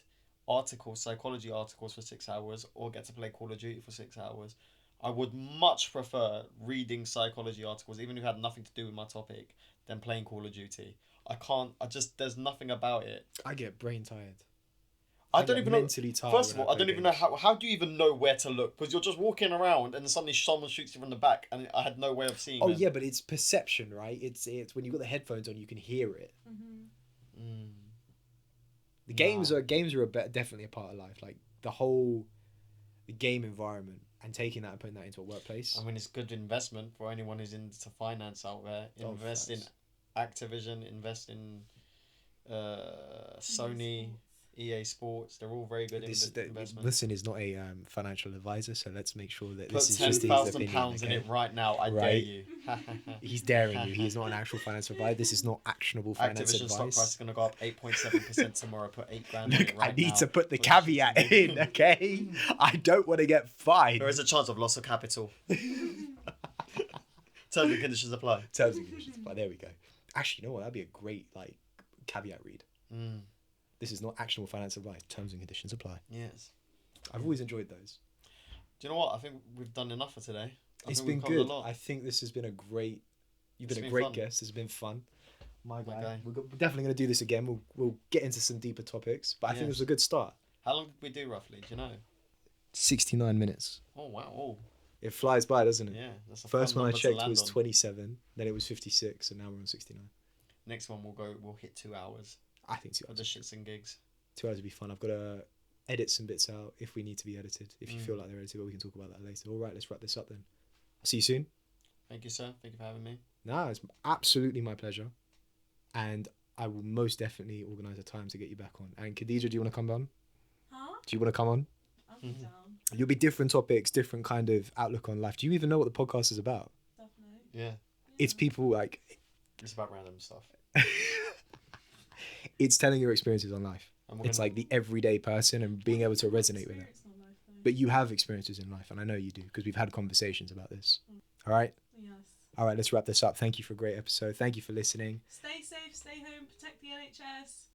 Speaker 2: psychology articles for 6 hours, or get to play Call of Duty for 6 hours, I would much prefer reading psychology articles, even if it had nothing to do with my topic, than playing Call of Duty. There's nothing about it.
Speaker 1: I get brain tired.
Speaker 2: I don't even know.
Speaker 1: Mentally tired.
Speaker 2: First of all, I don't even know how do you even know where to look? Because you're just walking around and then suddenly someone shoots you from the back, and I had no way of seeing.
Speaker 1: Oh yeah, but it's perception, right? It's when you got the headphones on, you can hear it. The games are definitely a part of life. Like the whole game environment, and taking that and putting that into a workplace.
Speaker 2: I mean, it's good investment for anyone who's into finance out there. Invest in Activision. Invest in Sony. EA Sports, they're all very good investments.
Speaker 1: Muhsin is not a financial advisor, so let's make sure that
Speaker 2: Put
Speaker 1: this is just his opinion.
Speaker 2: £10,000 in it right now. I dare you.
Speaker 1: He's daring you. He is not an actual financial advisor. This is not actionable finance
Speaker 2: Activision
Speaker 1: advice.
Speaker 2: stock price is going to go up 8.7% tomorrow. Put $8,000 in it right
Speaker 1: I need
Speaker 2: now.
Speaker 1: to put the caveat in, okay? I don't want to get fined.
Speaker 2: There is a chance of loss of capital. Terms and conditions apply.
Speaker 1: Terms and conditions apply. There we go. Actually, you know what? That'd be a great caveat read. This is not actionable finance advice. Terms and conditions apply.
Speaker 2: Yes.
Speaker 1: I've always enjoyed those.
Speaker 2: Do you know what? I think we've done enough for today.
Speaker 1: It's been good. I think this has been a great... You've been a great guest. It's been fun. My guy. We're definitely going to do this again. We'll get into some deeper topics. But I think it was a good start.
Speaker 2: How long did we do roughly? Do you know?
Speaker 1: 69 minutes.
Speaker 2: Oh, wow. Oh.
Speaker 1: It flies by, doesn't it?
Speaker 2: Yeah. That's a
Speaker 1: First one I checked was 27. Then it was 56. And now we're on 69.
Speaker 2: Next one we'll hit 2 hours.
Speaker 1: I think 2 hours.
Speaker 2: For the shits and gigs.
Speaker 1: 2 hours would be fun. I've got to edit some bits out if we need to be edited. If you feel like they're edited, but we can talk about that later. All right, let's wrap this up then. I'll see you soon.
Speaker 2: Thank you, sir. Thank you for having me.
Speaker 1: Nah, it's absolutely my pleasure. And I will most definitely organise a time to get you back on. And Khadija, do you want to come on?
Speaker 3: Huh?
Speaker 1: Do you want to come on?
Speaker 3: I'll be down.
Speaker 1: You'll be different topics, different kind of outlook on life. Do you even know what the podcast is about?
Speaker 3: Definitely.
Speaker 2: Yeah.
Speaker 1: It's people
Speaker 2: It's about random stuff.
Speaker 1: It's telling your experiences on life. It's like the everyday person and being able to resonate with it. But you have experiences in life, and I know you do because we've had conversations about this. All right?
Speaker 3: Yes.
Speaker 1: All right, let's wrap this up. Thank you for a great episode. Thank you for listening.
Speaker 3: Stay safe, stay home, protect the NHS.